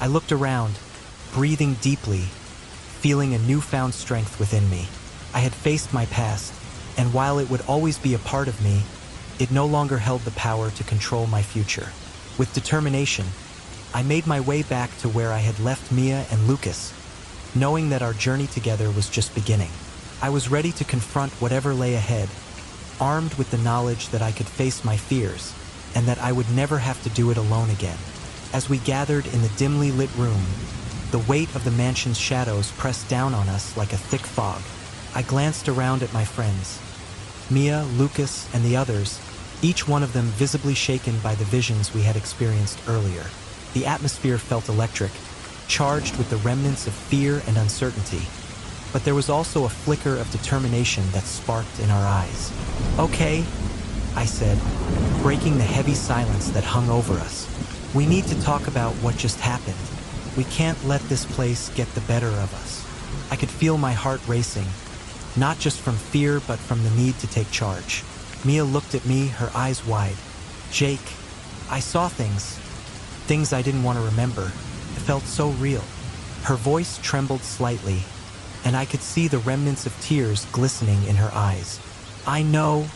I looked around, breathing deeply, feeling a newfound strength within me. I had faced my past, and while it would always be a part of me, it no longer held the power to control my future. With determination, I made my way back to where I had left Mia and Lucas, knowing that our journey together was just beginning. I was ready to confront whatever lay ahead, armed with the knowledge that I could face my fears, and that I would never have to do it alone again. As we gathered in the dimly lit room, the weight of the mansion's shadows pressed down on us like a thick fog. I glanced around at my friends, Mia, Lucas, and the others, each one of them visibly shaken by the visions we had experienced earlier. The atmosphere felt electric, charged with the remnants of fear and uncertainty. But there was also a flicker of determination that sparked in our eyes. "Okay," I said, breaking the heavy silence that hung over us. "We need to talk about what just happened. We can't let this place get the better of us." I could feel my heart racing, not just from fear but from the need to take charge. Mia looked at me, her eyes wide. "Jake, I saw things I didn't want to remember. It felt so real." Her voice trembled slightly, and I could see the remnants of tears glistening in her eyes. "I know,"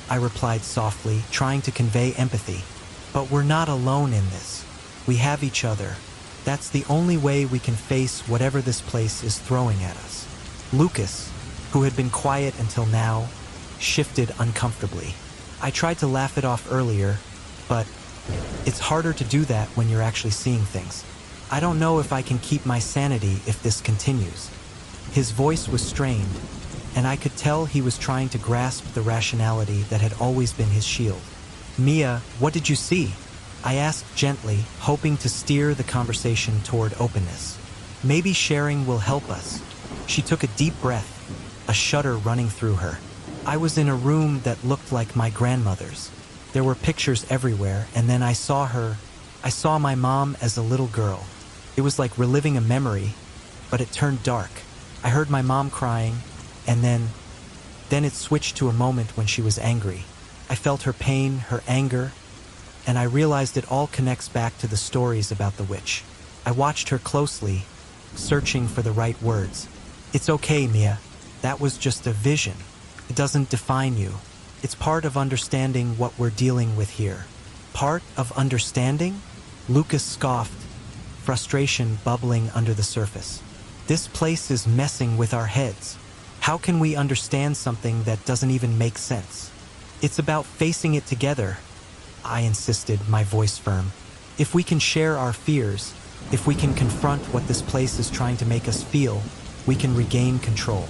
I replied softly, trying to convey empathy. "But we're not alone in this. We have each other. That's the only way we can face whatever this place is throwing at us." Lucas, who had been quiet until now, shifted uncomfortably. I tried to laugh it off earlier, but it's harder to do that when you're actually seeing things. "I don't know if I can keep my sanity if this continues." His voice was strained, and I could tell he was trying to grasp the rationality that had always been his shield. "Mia, what did you see?" I asked gently, hoping to steer the conversation toward openness. "Maybe sharing will help us." She took a deep breath, a shudder running through her. "I was in a room that looked like my grandmother's. There were pictures everywhere, and then I saw my mom as a little girl. It was like reliving a memory, but it turned dark. I heard my mom crying, and then it switched to a moment when she was angry. I felt her pain, her anger, and I realized it all connects back to the stories about the witch. I watched her closely, searching for the right words. "It's okay, Mia. That was just a vision. It doesn't define you. It's part of understanding what we're dealing with here." "Part of understanding?" Lucas scoffed, frustration bubbling under the surface. "This place is messing with our heads. How can we understand something that doesn't even make sense?" "It's about facing it together," I insisted, my voice firm. "If we can share our fears, if we can confront what this place is trying to make us feel, we can regain control."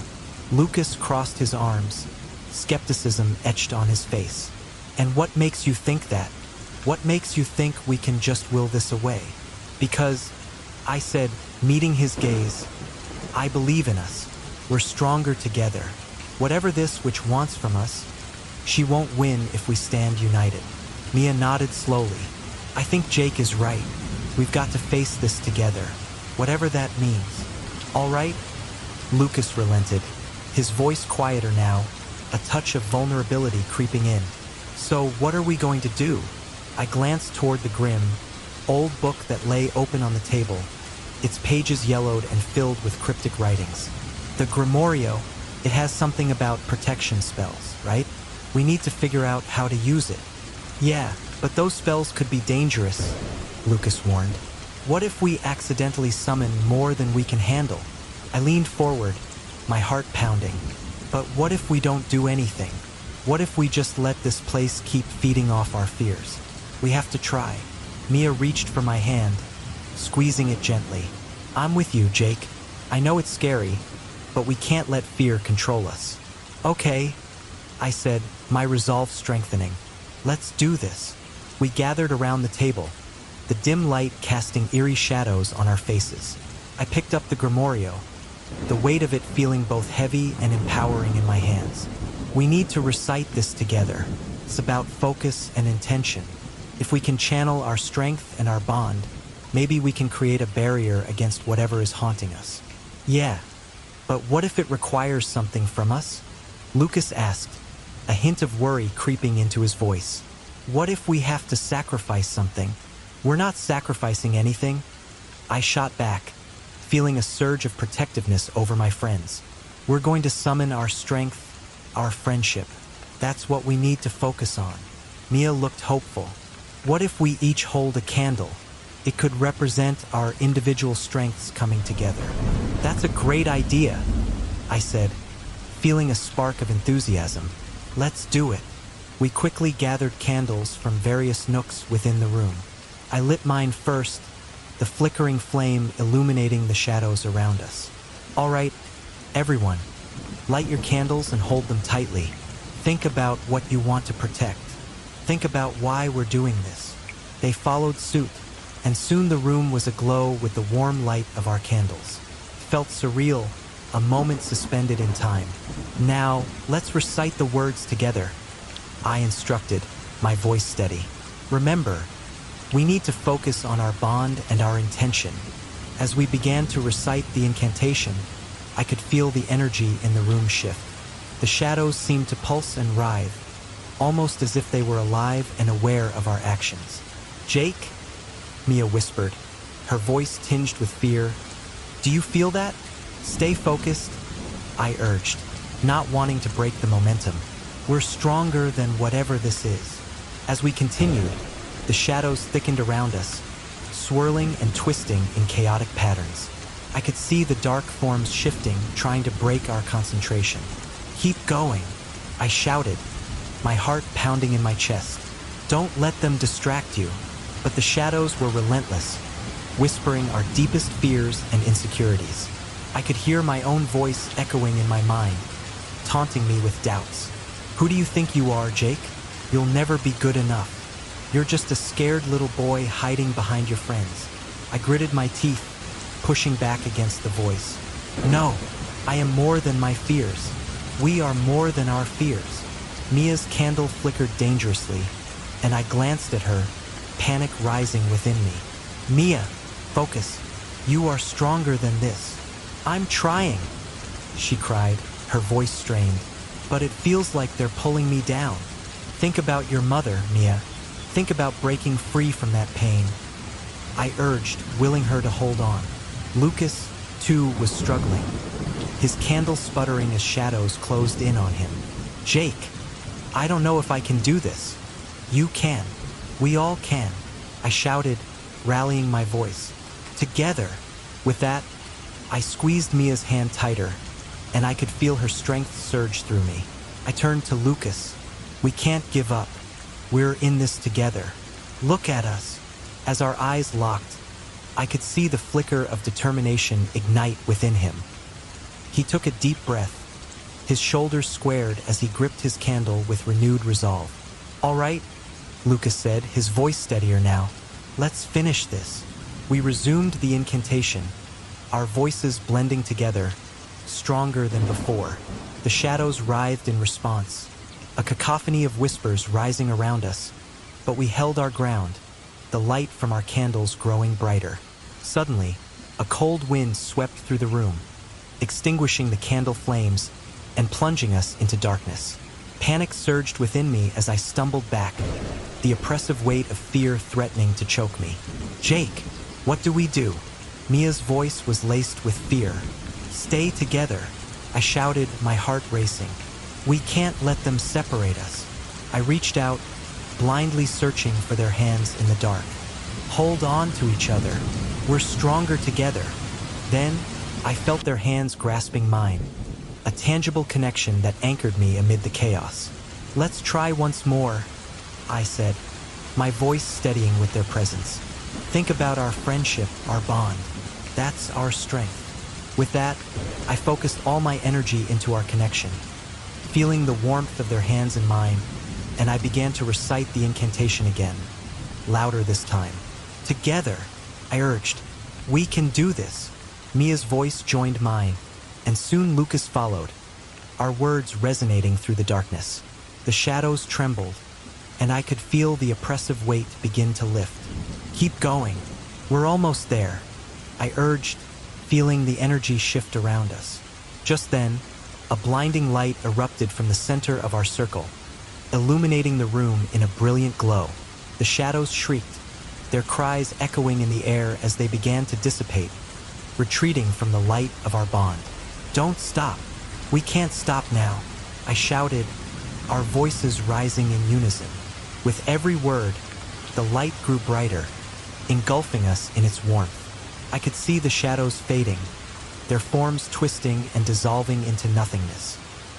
Lucas crossed his arms, skepticism etched on his face. "And what makes you think that? What makes you think we can just will this away?" "Because," I said, meeting his gaze, "I believe in us. We're stronger together. Whatever this witch wants from us, she won't win if we stand united." Mia nodded slowly. "I think Jake is right. We've got to face this together, whatever that means." "All right?" Lucas relented, his voice quieter now, a touch of vulnerability creeping in. "So what are we going to do?" I glanced toward the grim, old book that lay open on the table, its pages yellowed and filled with cryptic writings. "The Grimorio, it has something about protection spells, right? We need to figure out how to use it." "Yeah, but those spells could be dangerous," Lucas warned. "What if we accidentally summon more than we can handle?" I leaned forward, my heart pounding. "But what if we don't do anything? What if we just let this place keep feeding off our fears? We have to try." Mia reached for my hand, squeezing it gently. "I'm with you, Jake. I know it's scary, but we can't let fear control us." "Okay," I said, my resolve strengthening. "Let's do this." We gathered around the table, the dim light casting eerie shadows on our faces. I picked up the Grimorio, the weight of it feeling both heavy and empowering in my hands. "We need to recite this together. It's about focus and intention. If we can channel our strength and our bond, maybe we can create a barrier against whatever is haunting us." "Yeah," But what if it requires something from us? Lucas asked, a hint of worry creeping into his voice. What if we have to sacrifice something? We're not sacrificing anything. I shot back, feeling a surge of protectiveness over my friends. We're going to summon our strength, our friendship. That's what we need to focus on. Mia looked hopeful. What if we each hold a candle? It could represent our individual strengths coming together. That's a great idea, I said, feeling a spark of enthusiasm. Let's do it. We quickly gathered candles from various nooks within the room. I lit mine first, the flickering flame illuminating the shadows around us. All right, everyone, light your candles and hold them tightly. Think about what you want to protect. Think about why we're doing this. They followed suit, and soon the room was aglow with the warm light of our candles. It felt surreal, a moment suspended in time. Now, let's recite the words together, I instructed, my voice steady. Remember, we need to focus on our bond and our intention. As we began to recite the incantation, I could feel the energy in the room shift. The shadows seemed to pulse and writhe, almost as if they were alive and aware of our actions. Jake, Mia whispered, her voice tinged with fear. Do you feel that? Stay focused, I urged, not wanting to break the momentum. We're stronger than whatever this is. As we continued, the shadows thickened around us, swirling and twisting in chaotic patterns. I could see the dark forms shifting, trying to break our concentration. Keep going, I shouted, my heart pounding in my chest. Don't let them distract you. But the shadows were relentless, whispering our deepest fears and insecurities. I could hear my own voice echoing in my mind, taunting me with doubts. Who do you think you are, Jake? You'll never be good enough. You're just a scared little boy hiding behind your friends. I gritted my teeth, pushing back against the voice. No, I am more than my fears. We are more than our fears. Mia's candle flickered dangerously, and I glanced at her, panic rising within me. Mia, focus. You are stronger than this. I'm trying, she cried, her voice strained. But it feels like they're pulling me down. Think about your mother, Mia. Think about breaking free from that pain. I urged, willing her to hold on. Lucas, too, was struggling, his candle sputtering as shadows closed in on him. Jake, I don't know if I can do this. You can. We all can, I shouted, rallying my voice. Together. With that, I squeezed Mia's hand tighter, and I could feel her strength surge through me. I turned to Lucas. We can't give up. We're in this together. Look at us. As our eyes locked, I could see the flicker of determination ignite within him. He took a deep breath, his shoulders squared as he gripped his candle with renewed resolve. All right, Lucas said, his voice steadier now. Let's finish this. We resumed the incantation, our voices blending together, stronger than before. The shadows writhed in response, a cacophony of whispers rising around us. But we held our ground, the light from our candles growing brighter. Suddenly, a cold wind swept through the room, extinguishing the candle flames and plunging us into darkness. Panic surged within me as I stumbled back, the oppressive weight of fear threatening to choke me. Jake, what do we do? Mia's voice was laced with fear. Stay together, I shouted, my heart racing. We can't let them separate us. I reached out, blindly searching for their hands in the dark. Hold on to each other. We're stronger together. Then, I felt their hands grasping mine, a tangible connection that anchored me amid the chaos. Let's try once more, I said, my voice steadying with their presence. Think about our friendship, our bond. That's our strength. With that, I focused all my energy into our connection, feeling the warmth of their hands in mine, and I began to recite the incantation again, louder this time. Together, I urged, we can do this. Mia's voice joined mine, and soon Lucas followed, our words resonating through the darkness. The shadows trembled, and I could feel the oppressive weight begin to lift. Keep going. We're almost there, I urged, feeling the energy shift around us. Just then, a blinding light erupted from the center of our circle, illuminating the room in a brilliant glow. The shadows shrieked, their cries echoing in the air as they began to dissipate, retreating from the light of our bond. "Don't stop. We can't stop now," I shouted, our voices rising in unison. With every word, the light grew brighter, engulfing us in its warmth. I could see the shadows fading, their forms twisting and dissolving into nothingness.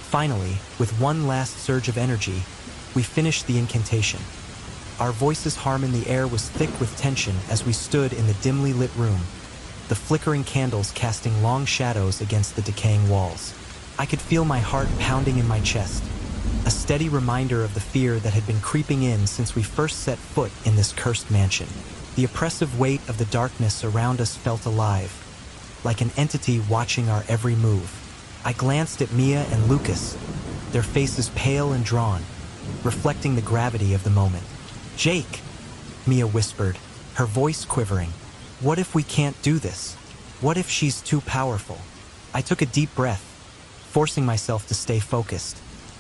Finally, with one last surge of energy, we finished the incantation. Our voices' hum in the air was thick with tension as we stood in the dimly lit room, the flickering candles casting long shadows against the decaying walls. I could feel my heart pounding in my chest, a steady reminder of the fear that had been creeping in since we first set foot in this cursed mansion. The oppressive weight of the darkness around us felt alive, like an entity watching our every move. I glanced at Mia and Lucas, their faces pale and drawn, reflecting the gravity of the moment. "Jake," Mia whispered, her voice quivering. "What if we can't do this? What if she's too powerful?" I took a deep breath, forcing myself to stay focused.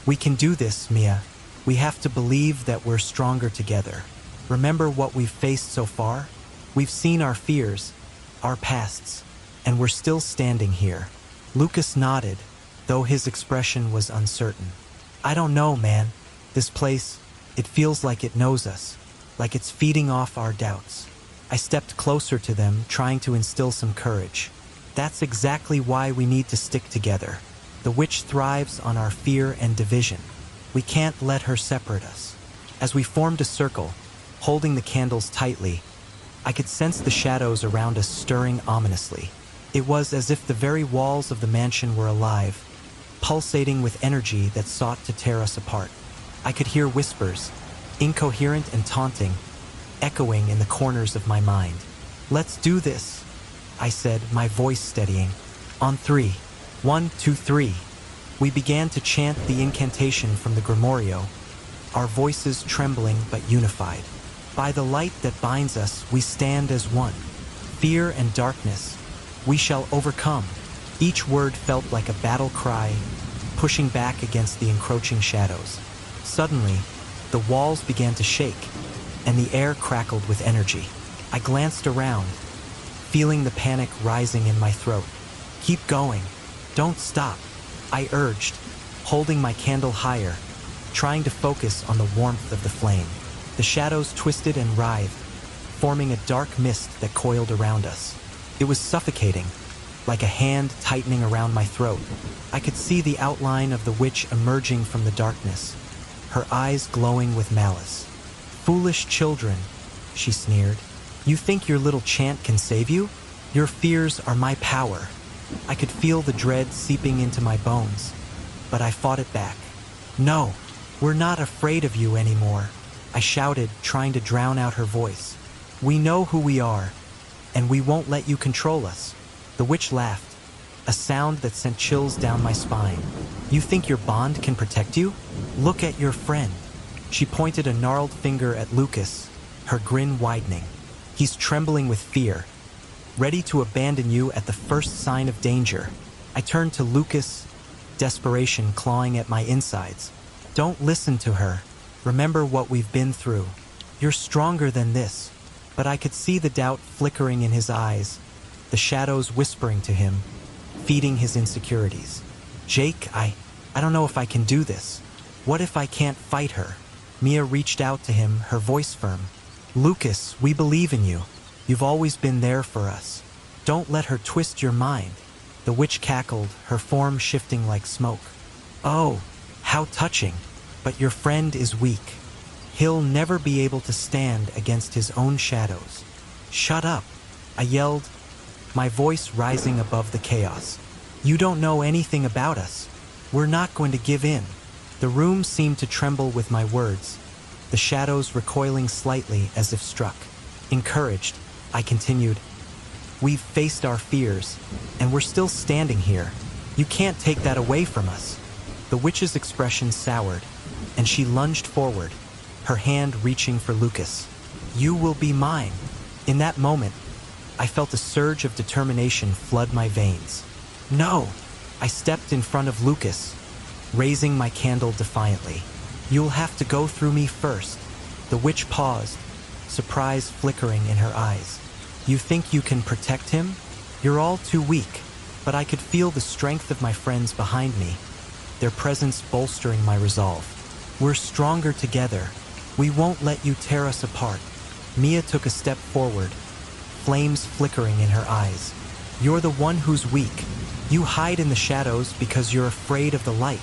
"We can do this, Mia. We have to believe that we're stronger together. Remember what we've faced so far? We've seen our fears, our pasts, and we're still standing here." Lucas nodded, though his expression was uncertain. "I don't know, man. This place, it feels like it knows us, like it's feeding off our doubts." I stepped closer to them, trying to instill some courage. "That's exactly why we need to stick together. The witch thrives on our fear and division. We can't let her separate us." As we formed a circle, holding the candles tightly, I could sense the shadows around us stirring ominously. It was as if the very walls of the mansion were alive, pulsating with energy that sought to tear us apart. I could hear whispers, incoherent and taunting, echoing in the corners of my mind. "Let's do this," I said, my voice steadying. "On three. 1, 2, 3. We began to chant the incantation from the Grimorio, our voices trembling but unified. "By the light that binds us, we stand as one. Fear and darkness, we shall overcome." Each word felt like a battle cry, pushing back against the encroaching shadows. Suddenly, the walls began to shake, and the air crackled with energy. I glanced around, feeling the panic rising in my throat. "Keep going. Don't stop," I urged, holding my candle higher, trying to focus on the warmth of the flame. The shadows twisted and writhed, forming a dark mist that coiled around us. It was suffocating, like a hand tightening around my throat. I could see the outline of the witch emerging from the darkness, her eyes glowing with malice. "Foolish children," she sneered. "You think your little chant can save you? Your fears are my power." I could feel the dread seeping into my bones, but I fought it back. "No, we're not afraid of you anymore," I shouted, trying to drown out her voice. "We know who we are, and we won't let you control us." The witch laughed, a sound that sent chills down my spine. "You think your bond can protect you? Look at your friend." She pointed a gnarled finger at Lucas, her grin widening. "He's trembling with fear, ready to abandon you at the first sign of danger." I turned to Lucas, desperation clawing at my insides. "Don't listen to her. Remember what we've been through. You're stronger than this." But I could see the doubt flickering in his eyes, the shadows whispering to him, feeding his insecurities. "Jake, I don't know if I can do this. What if I can't fight her?" Mia reached out to him, her voice firm. "Lucas, we believe in you. You've always been there for us. Don't let her twist your mind." The witch cackled, her form shifting like smoke. "Oh, how touching. But your friend is weak. He'll never be able to stand against his own shadows." "Shut up," I yelled, my voice rising above the chaos. "You don't know anything about us. We're not going to give in." The room seemed to tremble with my words, the shadows recoiling slightly as if struck. Encouraged, I continued, "We've faced our fears, and we're still standing here. You can't take that away from us." The witch's expression soured, and she lunged forward, her hand reaching for Lucas. "You will be mine." In that moment, I felt a surge of determination flood my veins. "No, I stepped in front of Lucas, raising my candle defiantly. "You'll have to go through me first." The witch paused, surprise flickering in her eyes. "You think you can protect him? You're all too weak." But I could feel the strength of my friends behind me, their presence bolstering my resolve. "We're stronger together. We won't let you tear us apart." Mia took a step forward, flames flickering in her eyes. "You're the one who's weak. You hide in the shadows because you're afraid of the light."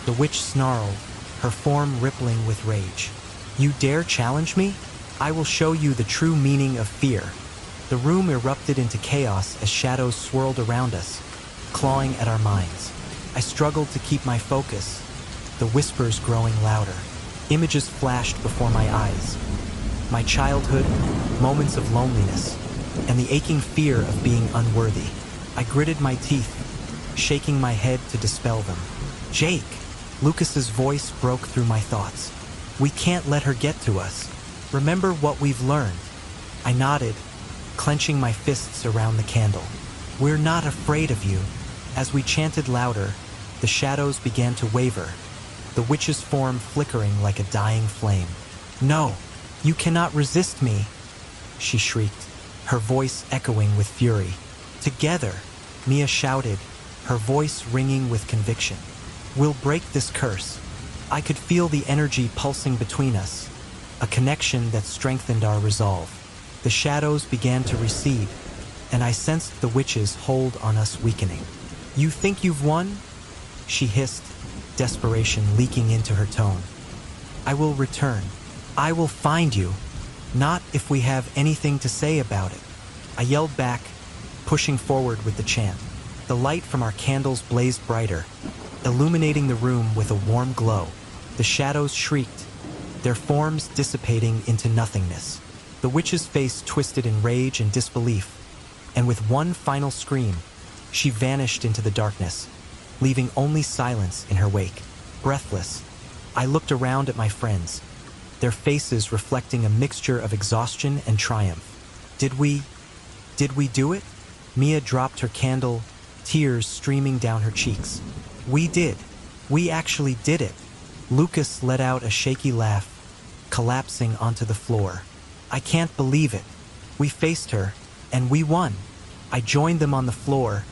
The witch snarled, her form rippling with rage. "You dare challenge me? I will show you the true meaning of fear." The room erupted into chaos as shadows swirled around us, clawing at our minds. I struggled to keep my focus, the whispers growing louder. Images flashed before my eyes. My childhood, moments of loneliness, and the aching fear of being unworthy. I gritted my teeth, shaking my head to dispel them. "Jake!" Lucas's voice broke through my thoughts. "We can't let her get to us. Remember what we've learned." I nodded, clenching my fists around the candle. "We're not afraid of you." As we chanted louder, the shadows began to waver, the witch's form flickering like a dying flame. "No, you cannot resist me," she shrieked, her voice echoing with fury. "Together," Mia shouted, her voice ringing with conviction. "We'll break this curse." I could feel the energy pulsing between us, a connection that strengthened our resolve. The shadows began to recede, and I sensed the witch's hold on us weakening. "You think you've won?" she hissed, desperation leaking into her tone. "I will return. I will find you. Not if we have anything to say about it." I yelled back, pushing forward with the chant. The light from our candles blazed brighter, illuminating the room with a warm glow. The shadows shrieked, their forms dissipating into nothingness. The witch's face twisted in rage and disbelief, and with one final scream, she vanished into the darkness, leaving only silence in her wake. Breathless, I looked around at my friends, their faces reflecting a mixture of exhaustion and triumph. Did we do it?" Mia dropped her candle, tears streaming down her cheeks. "We did. We actually did it." Lucas let out a shaky laugh, collapsing onto the floor. "I can't believe it. We faced her, and we won." I joined them on the floor,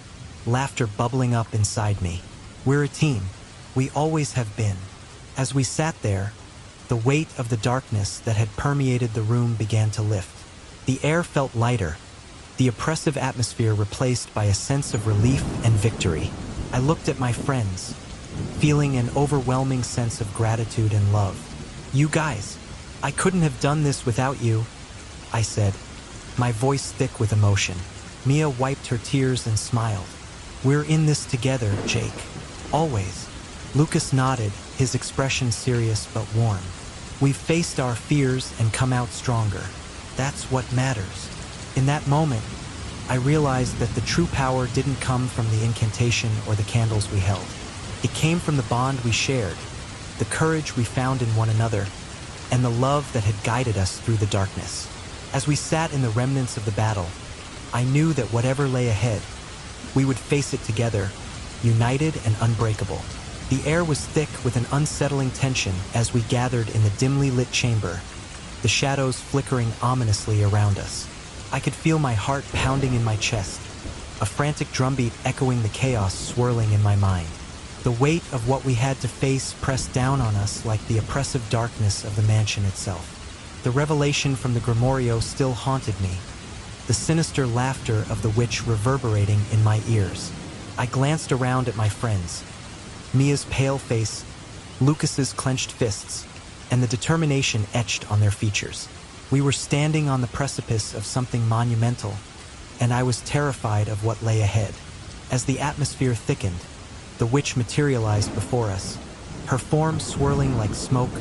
laughter bubbling up inside me. "We're a team. We always have been." As we sat there, the weight of the darkness that had permeated the room began to lift. The air felt lighter, the oppressive atmosphere replaced by a sense of relief and victory. I looked at my friends, feeling an overwhelming sense of gratitude and love. "You guys, I couldn't have done this without you," I said, my voice thick with emotion. Mia wiped her tears and smiled. "We're in this together, Jake. Always." Lucas nodded, his expression serious but warm. "We've faced our fears and come out stronger. That's what matters." In that moment, I realized that the true power didn't come from the incantation or the candles we held. It came from the bond we shared, the courage we found in one another, and the love that had guided us through the darkness. As we sat in the remnants of the battle, I knew that whatever lay ahead, we would face it together, united and unbreakable. The air was thick with an unsettling tension as we gathered in the dimly lit chamber, the shadows flickering ominously around us. I could feel my heart pounding in my chest, a frantic drumbeat echoing the chaos swirling in my mind. The weight of what we had to face pressed down on us like the oppressive darkness of the mansion itself. The revelation from the Grimorio still haunted me, the sinister laughter of the witch reverberating in my ears. I glanced around at my friends, Mia's pale face, Lucas's clenched fists, and the determination etched on their features. We were standing on the precipice of something monumental, and I was terrified of what lay ahead. As the atmosphere thickened, the witch materialized before us, her form swirling like smoke,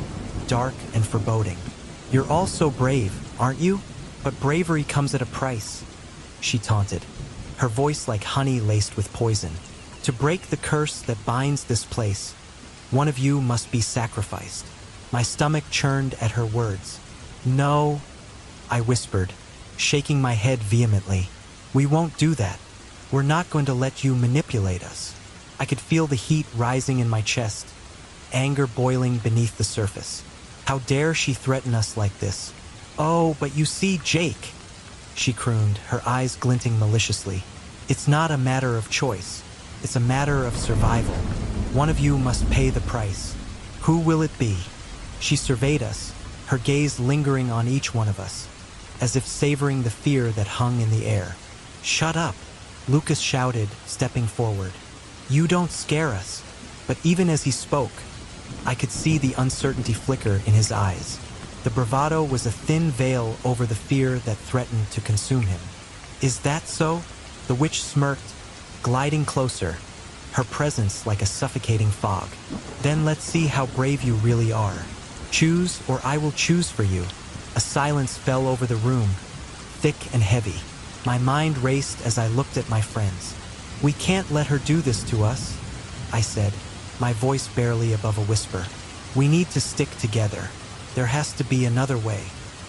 dark and foreboding. "You're all so brave, aren't you? But bravery comes at a price," she taunted, her voice like honey laced with poison. "To break the curse that binds this place, one of you must be sacrificed." My stomach churned at her words. "No," I whispered, shaking my head vehemently. "We won't do that. We're not going to let you manipulate us." I could feel the heat rising in my chest, anger boiling beneath the surface. How dare she threaten us like this? "Oh, but you see, Jake," she crooned, her eyes glinting maliciously. "It's not a matter of choice. It's a matter of survival. One of you must pay the price. Who will it be?" She surveyed us, her gaze lingering on each one of us, as if savoring the fear that hung in the air. "Shut up," Lucas shouted, stepping forward. "You don't scare us." But even as he spoke, I could see the uncertainty flicker in his eyes. The bravado was a thin veil over the fear that threatened to consume him. "Is that so?" The witch smirked, gliding closer, her presence like a suffocating fog. "Then let's see how brave you really are. Choose, or I will choose for you." A silence fell over the room, thick and heavy. My mind raced as I looked at my friends. "We can't let her do this to us," I said, my voice barely above a whisper. "We need to stick together. There has to be another way."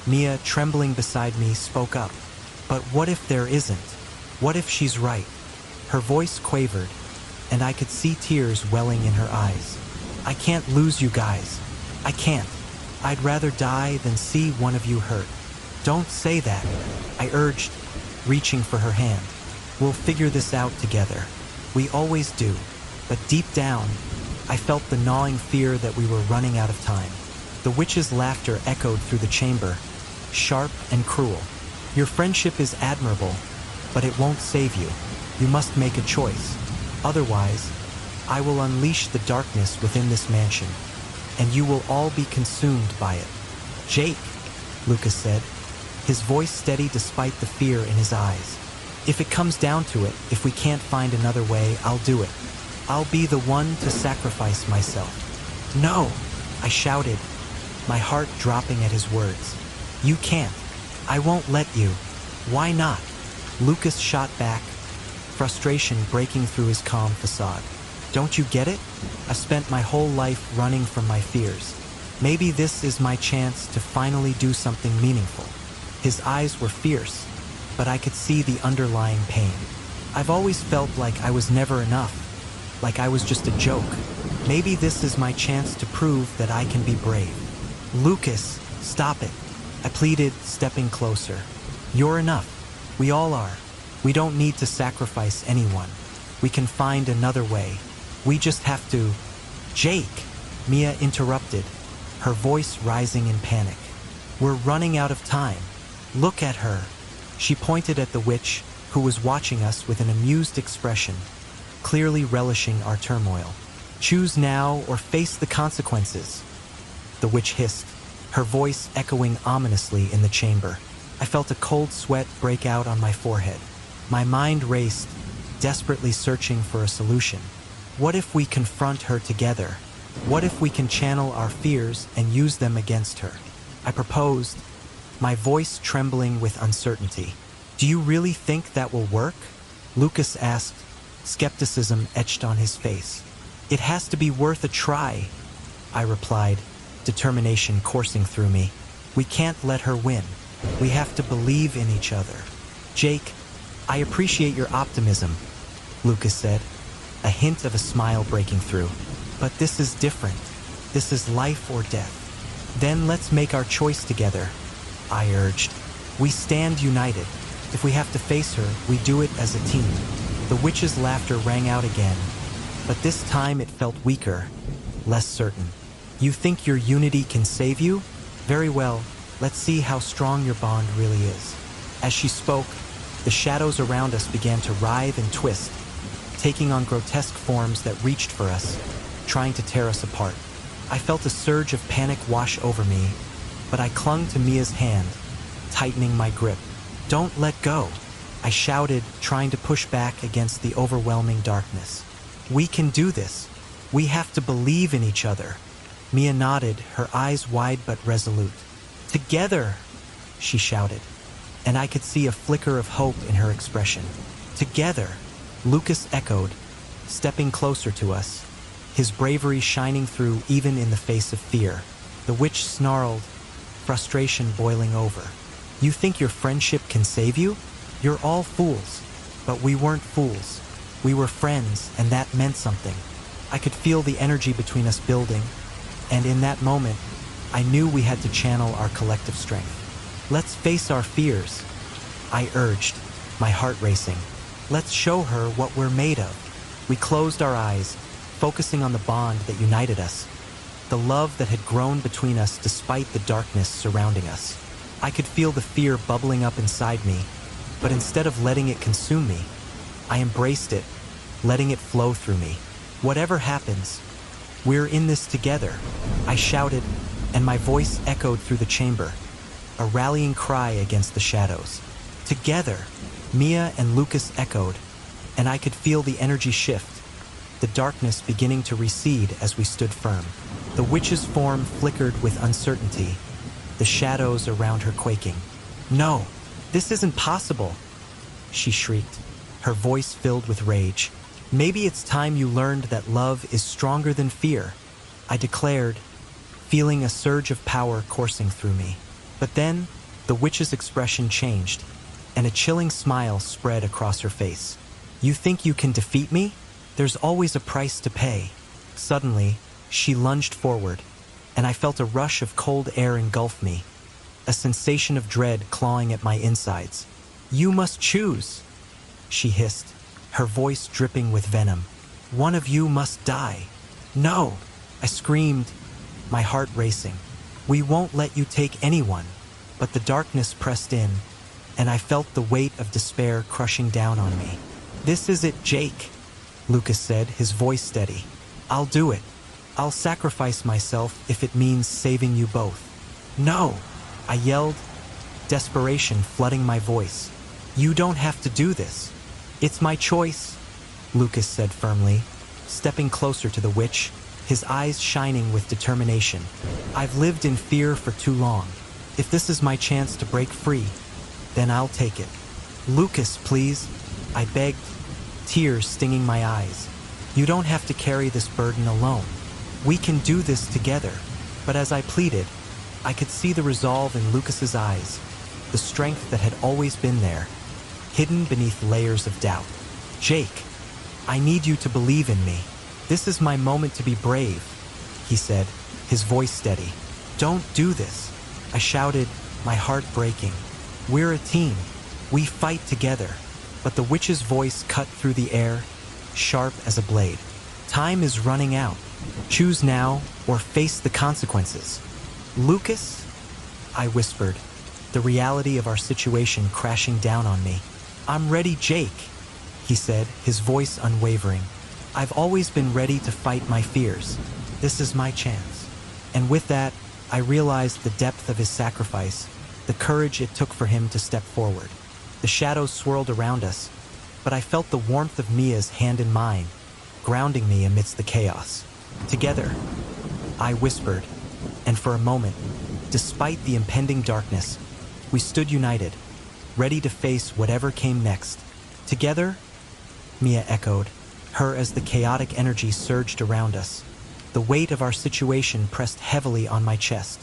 Mia, trembling beside me, spoke up. "But what if there isn't? What if she's right?" Her voice quavered, and I could see tears welling in her eyes. "I can't lose you guys. I can't. I'd rather die than see one of you hurt." "Don't say that," I urged, reaching for her hand. "We'll figure this out together. We always do." But deep down, I felt the gnawing fear that we were running out of time. The witch's laughter echoed through the chamber, sharp and cruel. "Your friendship is admirable, but it won't save you. You must make a choice. Otherwise, I will unleash the darkness within this mansion, and you will all be consumed by it." "Jake," Lucas said, his voice steady despite the fear in his eyes. "If it comes down to it, if we can't find another way, I'll do it. I'll be the one to sacrifice myself." "No!" I shouted, my heart dropping at his words. "You can't. I won't let you." "Why not?" Lucas shot back, frustration breaking through his calm facade. "Don't you get it? I've spent my whole life running from my fears. Maybe this is my chance to finally do something meaningful." His eyes were fierce, but I could see the underlying pain. "I've always felt like I was never enough, like I was just a joke. Maybe this is my chance to prove that I can be brave." "Lucas, stop it," I pleaded, stepping closer. "You're enough. We all are. We don't need to sacrifice anyone. We can find another way. We just have to—" "Jake," Mia interrupted, her voice rising in panic. "We're running out of time. Look at her." She pointed at the witch, who was watching us with an amused expression, clearly relishing our turmoil. "Choose now or face the consequences," the witch hissed, her voice echoing ominously in the chamber. I felt a cold sweat break out on my forehead. My mind raced, desperately searching for a solution. What if we confront her together? What if we can channel our fears and use them against her? I proposed, my voice trembling with uncertainty. "Do you really think that will work?" Lucas asked, skepticism etched on his face. "It has to be worth a try," I replied, determination coursing through me. "We can't let her win. We have to believe in each other." "Jake, I appreciate your optimism," Lucas said, a hint of a smile breaking through. "But this is different. This is life or death." "Then let's make our choice together," I urged. "We stand united. If we have to face her, we do it as a team." The witch's laughter rang out again, but this time it felt weaker, less certain. "You think your unity can save you? Very well, let's see how strong your bond really is." As she spoke, the shadows around us began to writhe and twist, taking on grotesque forms that reached for us, trying to tear us apart. I felt a surge of panic wash over me, but I clung to Mia's hand, tightening my grip. "Don't let go," I shouted, trying to push back against the overwhelming darkness. "We can do this. We have to believe in each other." Mia nodded, her eyes wide but resolute. "Together," she shouted, and I could see a flicker of hope in her expression. "Together," Lucas echoed, stepping closer to us, his bravery shining through even in the face of fear. The witch snarled, frustration boiling over. "You think your friendship can save you? You're all fools." But we weren't fools. We were friends, and that meant something. I could feel the energy between us building, and in that moment, I knew we had to channel our collective strength. Let's face our fears, I urged, my heart racing. Let's show her what we're made of. We closed our eyes, focusing on the bond that united us, the love that had grown between us despite the darkness surrounding us. I could feel the fear bubbling up inside me, but instead of letting it consume me, I embraced it, letting it flow through me. Whatever happens, we're in this together, I shouted, and my voice echoed through the chamber, a rallying cry against the shadows. Together, Mia and Lucas echoed, and I could feel the energy shift, the darkness beginning to recede as we stood firm. The witch's form flickered with uncertainty, the shadows around her quaking. "No, this isn't possible," she shrieked, her voice filled with rage. "Maybe it's time you learned that love is stronger than fear," I declared, feeling a surge of power coursing through me. But then, the witch's expression changed, and a chilling smile spread across her face. "You think you can defeat me? There's always a price to pay." Suddenly, she lunged forward, and I felt a rush of cold air engulf me, a sensation of dread clawing at my insides. "You must choose," she hissed, her voice dripping with venom. "One of you must die." "No," I screamed, my heart racing. "We won't let you take anyone." But the darkness pressed in, and I felt the weight of despair crushing down on me. "This is it, Jake," Lucas said, his voice steady. "I'll do it. I'll sacrifice myself if it means saving you both." "No," I yelled, desperation flooding my voice. "You don't have to do this. It's my choice," Lucas said firmly, stepping closer to the witch, his eyes shining with determination. "I've lived in fear for too long. If this is my chance to break free, then I'll take it." "Lucas, please," I begged, tears stinging my eyes. "You don't have to carry this burden alone. We can do this together." But as I pleaded, I could see the resolve in Lucas's eyes, the strength that had always been there, hidden beneath layers of doubt. "Jake, I need you to believe in me. This is my moment to be brave," he said, his voice steady. "Don't do this," I shouted, my heart breaking. "We're a team. We fight together." But the witch's voice cut through the air, sharp as a blade. "Time is running out. Choose now or face the consequences." "Lucas?" I whispered, the reality of our situation crashing down on me. "I'm ready, Jake," he said, his voice unwavering. "I've always been ready to fight my fears. This is my chance." And with that, I realized the depth of his sacrifice, the courage it took for him to step forward. The shadows swirled around us, but I felt the warmth of Mia's hand in mine, grounding me amidst the chaos. "Together," I whispered, and for a moment, despite the impending darkness, we stood united, ready to face whatever came next. "Together?" Mia echoed, her as the chaotic energy surged around us. The weight of our situation pressed heavily on my chest.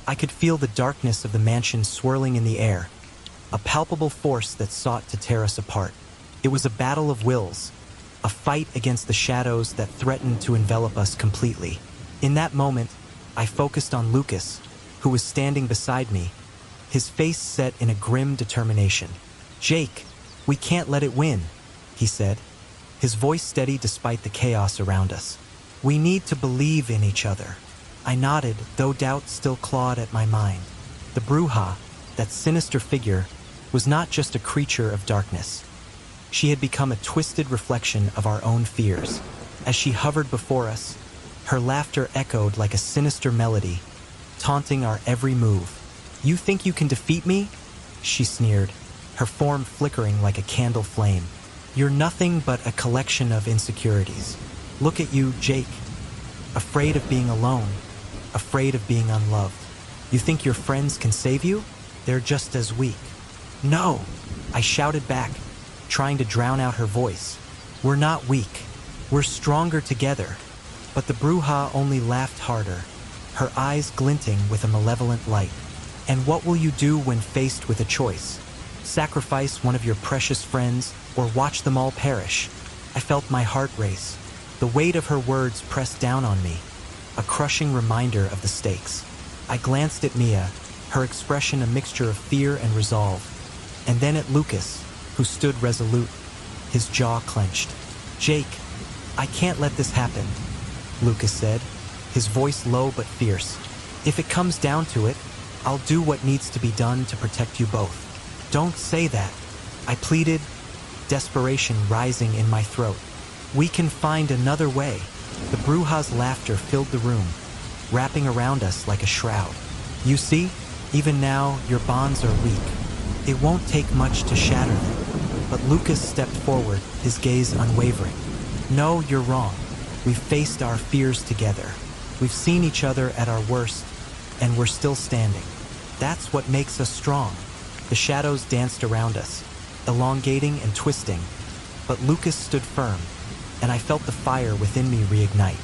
I could feel the darkness of the mansion swirling in the air, a palpable force that sought to tear us apart. It was a battle of wills, a fight against the shadows that threatened to envelop us completely. In that moment, I focused on Lucas, who was standing beside me, his face set in a grim determination. "Jake, we can't let it win," he said, his voice steady despite the chaos around us. "We need to believe in each other." I nodded, though doubt still clawed at my mind. The Bruja, that sinister figure, was not just a creature of darkness. She had become a twisted reflection of our own fears. As she hovered before us, her laughter echoed like a sinister melody, taunting our every move. "You think you can defeat me?" she sneered, her form flickering like a candle flame. "You're nothing but a collection of insecurities. Look at you, Jake. Afraid of being alone, afraid of being unloved. You think your friends can save you? They're just as weak." "No," I shouted back, trying to drown out her voice. "We're not weak. We're stronger together." But the Bruja only laughed harder, her eyes glinting with a malevolent light. "And what will you do when faced with a choice? Sacrifice one of your precious friends or watch them all perish?" I felt my heart race. The weight of her words pressed down on me, a crushing reminder of the stakes. I glanced at Mia, her expression a mixture of fear and resolve, and then at Lucas, who stood resolute, his jaw clenched. "Jake, I can't let this happen," Lucas said, his voice low but fierce. "If it comes down to it, I'll do what needs to be done to protect you both." "Don't say that," I pleaded, desperation rising in my throat. "We can find another way." The Brujah's laughter filled the room, wrapping around us like a shroud. "You see, even now your bonds are weak. It won't take much to shatter them." But Lucas stepped forward, his gaze unwavering. "No, you're wrong. We've faced our fears together. We've seen each other at our worst, and we're still standing. That's what makes us strong." The shadows danced around us, elongating and twisting, but Lucas stood firm, and I felt the fire within me reignite.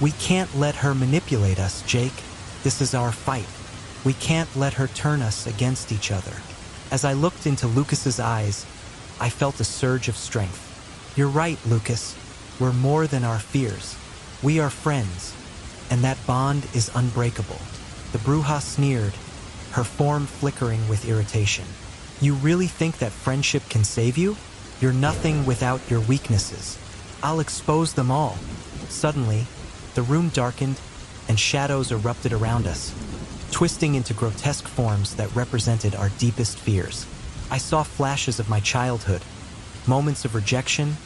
"We can't let her manipulate us, Jake. This is our fight. We can't let her turn us against each other." As I looked into Lucas's eyes, I felt a surge of strength. "You're right, Lucas. We're more than our fears. We are friends, and that bond is unbreakable." The Brujah sneered, her form flickering with irritation. "You really think that friendship can save you? You're nothing without your weaknesses. I'll expose them all." Suddenly, the room darkened and shadows erupted around us, twisting into grotesque forms that represented our deepest fears. I saw flashes of my childhood, moments of rejection,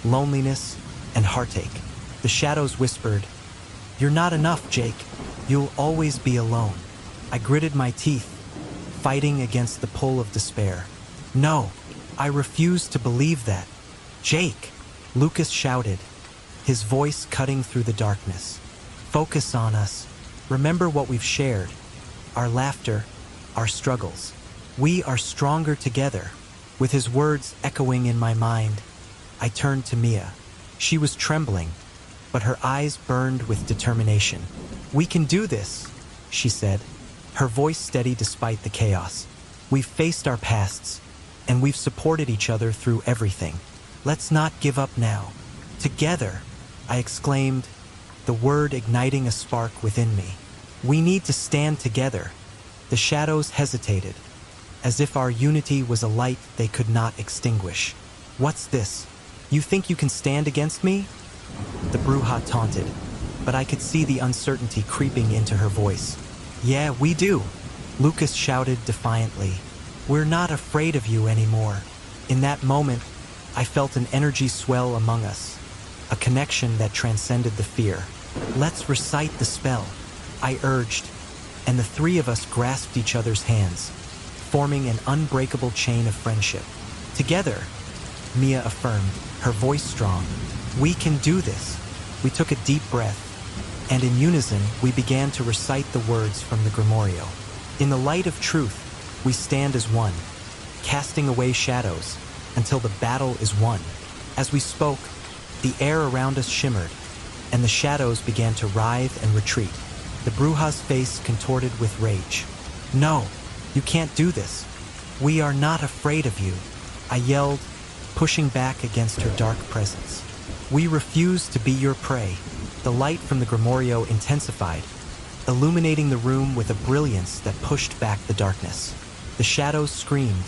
loneliness, and heartache. The shadows whispered, "You're not enough, Jake. You'll always be alone." I gritted my teeth, fighting against the pull of despair. "No, I refuse to believe that. Jake!" Lucas shouted, his voice cutting through the darkness. "Focus on us. Remember what we've shared. Our laughter, our struggles. We are stronger together." With his words echoing in my mind, I turned to Mia. She was trembling, but her eyes burned with determination. "We can do this," she said, her voice steady despite the chaos. "We've faced our pasts, and we've supported each other through everything. Let's not give up now." "Together," I exclaimed, the word igniting a spark within me. "We need to stand together." The shadows hesitated, as if our unity was a light they could not extinguish. "What's this? You think you can stand against me?" The Brujah taunted, but I could see the uncertainty creeping into her voice. "Yeah, we do," Lucas shouted defiantly. "We're not afraid of you anymore." In that moment, I felt an energy swell among us, a connection that transcended the fear. "Let's recite the spell," I urged, and the three of us grasped each other's hands, forming an unbreakable chain of friendship. "Together," Mia affirmed, her voice strong. "We can do this." We took a deep breath, and in unison we began to recite the words from the Grimorio. "In the light of truth, we stand as one, casting away shadows until the battle is won." As we spoke, the air around us shimmered, and the shadows began to writhe and retreat. The Brujah's face contorted with rage. "No, you can't do this. We are not afraid of you," I yelled, pushing back against her dark presence. "We refuse to be your prey." The light from the Grimorio intensified, illuminating the room with a brilliance that pushed back the darkness. The shadows screamed,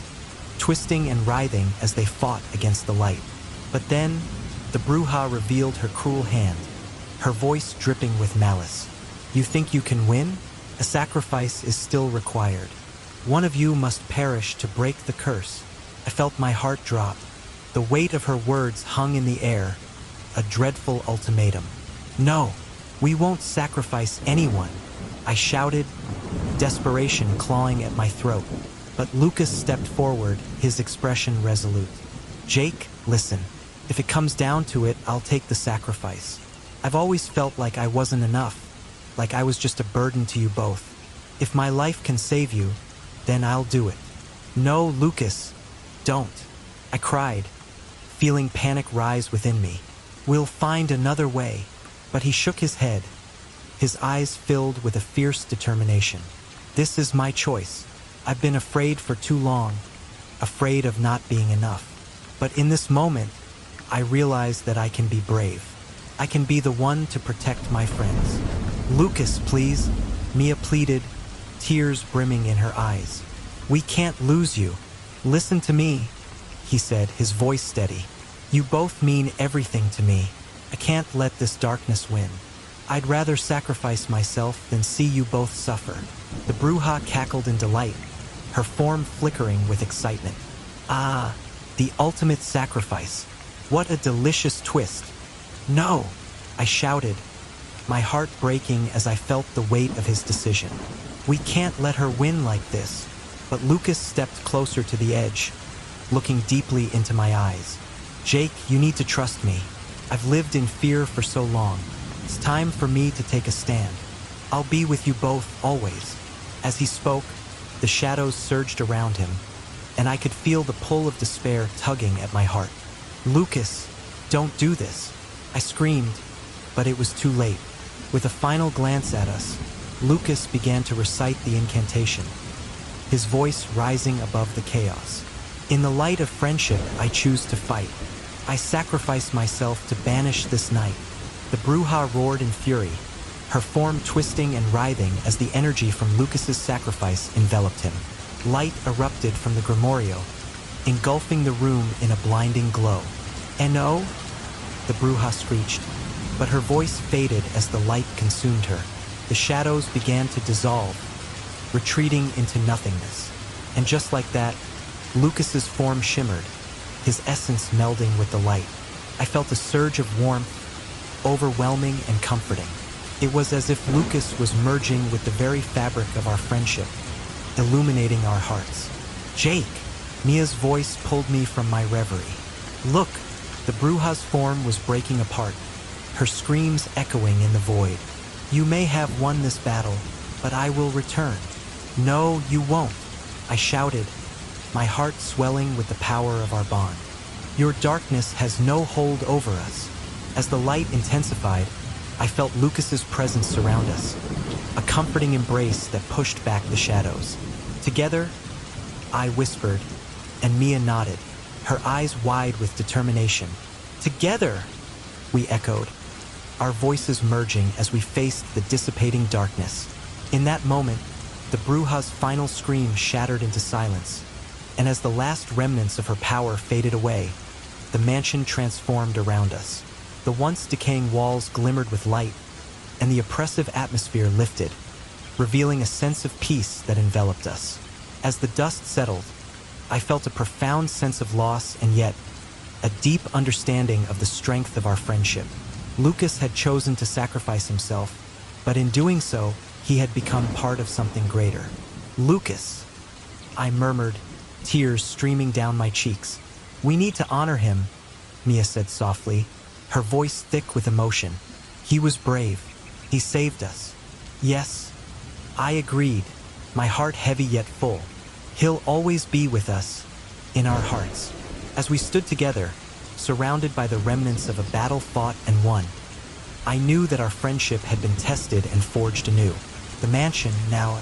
twisting and writhing as they fought against the light. But then, the Brujah revealed her cruel hand, her voice dripping with malice. "You think you can win? A sacrifice is still required. One of you must perish to break the curse." I felt my heart drop. The weight of her words hung in the air, a dreadful ultimatum. "No, we won't sacrifice anyone," I shouted, desperation clawing at my throat. But Lucas stepped forward, his expression resolute. "Jake, listen. If it comes down to it, I'll take the sacrifice. I've always felt like I wasn't enough, like I was just a burden to you both. If my life can save you, then I'll do it." "No, Lucas, don't," I cried, feeling panic rise within me. "We'll find another way." But he shook his head, his eyes filled with a fierce determination. "This is my choice. I've been afraid for too long, afraid of not being enough. But in this moment, I realized that I can be brave. I can be the one to protect my friends. Lucas, please, Mia pleaded, tears brimming in her eyes. We can't lose you. Listen to me, he said, his voice steady. You both mean everything to me. I can't let this darkness win. I'd rather sacrifice myself than see you both suffer. The Brujah cackled in delight, her form flickering with excitement. Ah, the ultimate sacrifice. What a delicious twist. No, I shouted, my heart breaking as I felt the weight of his decision. We can't let her win like this. But Lucas stepped closer to the edge, looking deeply into my eyes. Jake, you need to trust me. I've lived in fear for so long. It's time for me to take a stand. I'll be with you both, always. As he spoke, the shadows surged around him, and I could feel the pull of despair tugging at my heart. Lucas, don't do this, I screamed, but it was too late. With a final glance at us, Lucas began to recite the incantation, his voice rising above the chaos. In the light of friendship, I choose to fight. I sacrifice myself to banish this night. The Brujah roared in fury, her form twisting and writhing as the energy from Lucas's sacrifice enveloped him. Light erupted from the Grimorio, engulfing the room in a blinding glow. "No," the Brujah screeched, but her voice faded as the light consumed her. The shadows began to dissolve, retreating into nothingness. And just like that, Lucas's form shimmered, his essence melding with the light. I felt a surge of warmth, overwhelming and comforting. It was as if Lucas was merging with the very fabric of our friendship, illuminating our hearts. Jake, Mia's voice pulled me from my reverie. Look, the Brujah's form was breaking apart, her screams echoing in the void. You may have won this battle, but I will return. No, you won't, I shouted, my heart swelling with the power of our bond. Your darkness has no hold over us. As the light intensified, I felt Lucas's presence surround us, a comforting embrace that pushed back the shadows. Together, I whispered, and Mia nodded, her eyes wide with determination. Together, we echoed, our voices merging as we faced the dissipating darkness. In that moment, the Brujah's final scream shattered into silence, and as the last remnants of her power faded away, the mansion transformed around us. The once decaying walls glimmered with light, and the oppressive atmosphere lifted, revealing a sense of peace that enveloped us. As the dust settled, I felt a profound sense of loss and yet a deep understanding of the strength of our friendship. Lucas had chosen to sacrifice himself, but in doing so, he had become part of something greater. Lucas, I murmured, tears streaming down my cheeks. We need to honor him, Mia said softly, her voice thick with emotion. He was brave. He saved us. Yes, I agreed, my heart heavy yet full. He'll always be with us, in our hearts. As we stood together, surrounded by the remnants of a battle fought and won, I knew that our friendship had been tested and forged anew. The mansion, now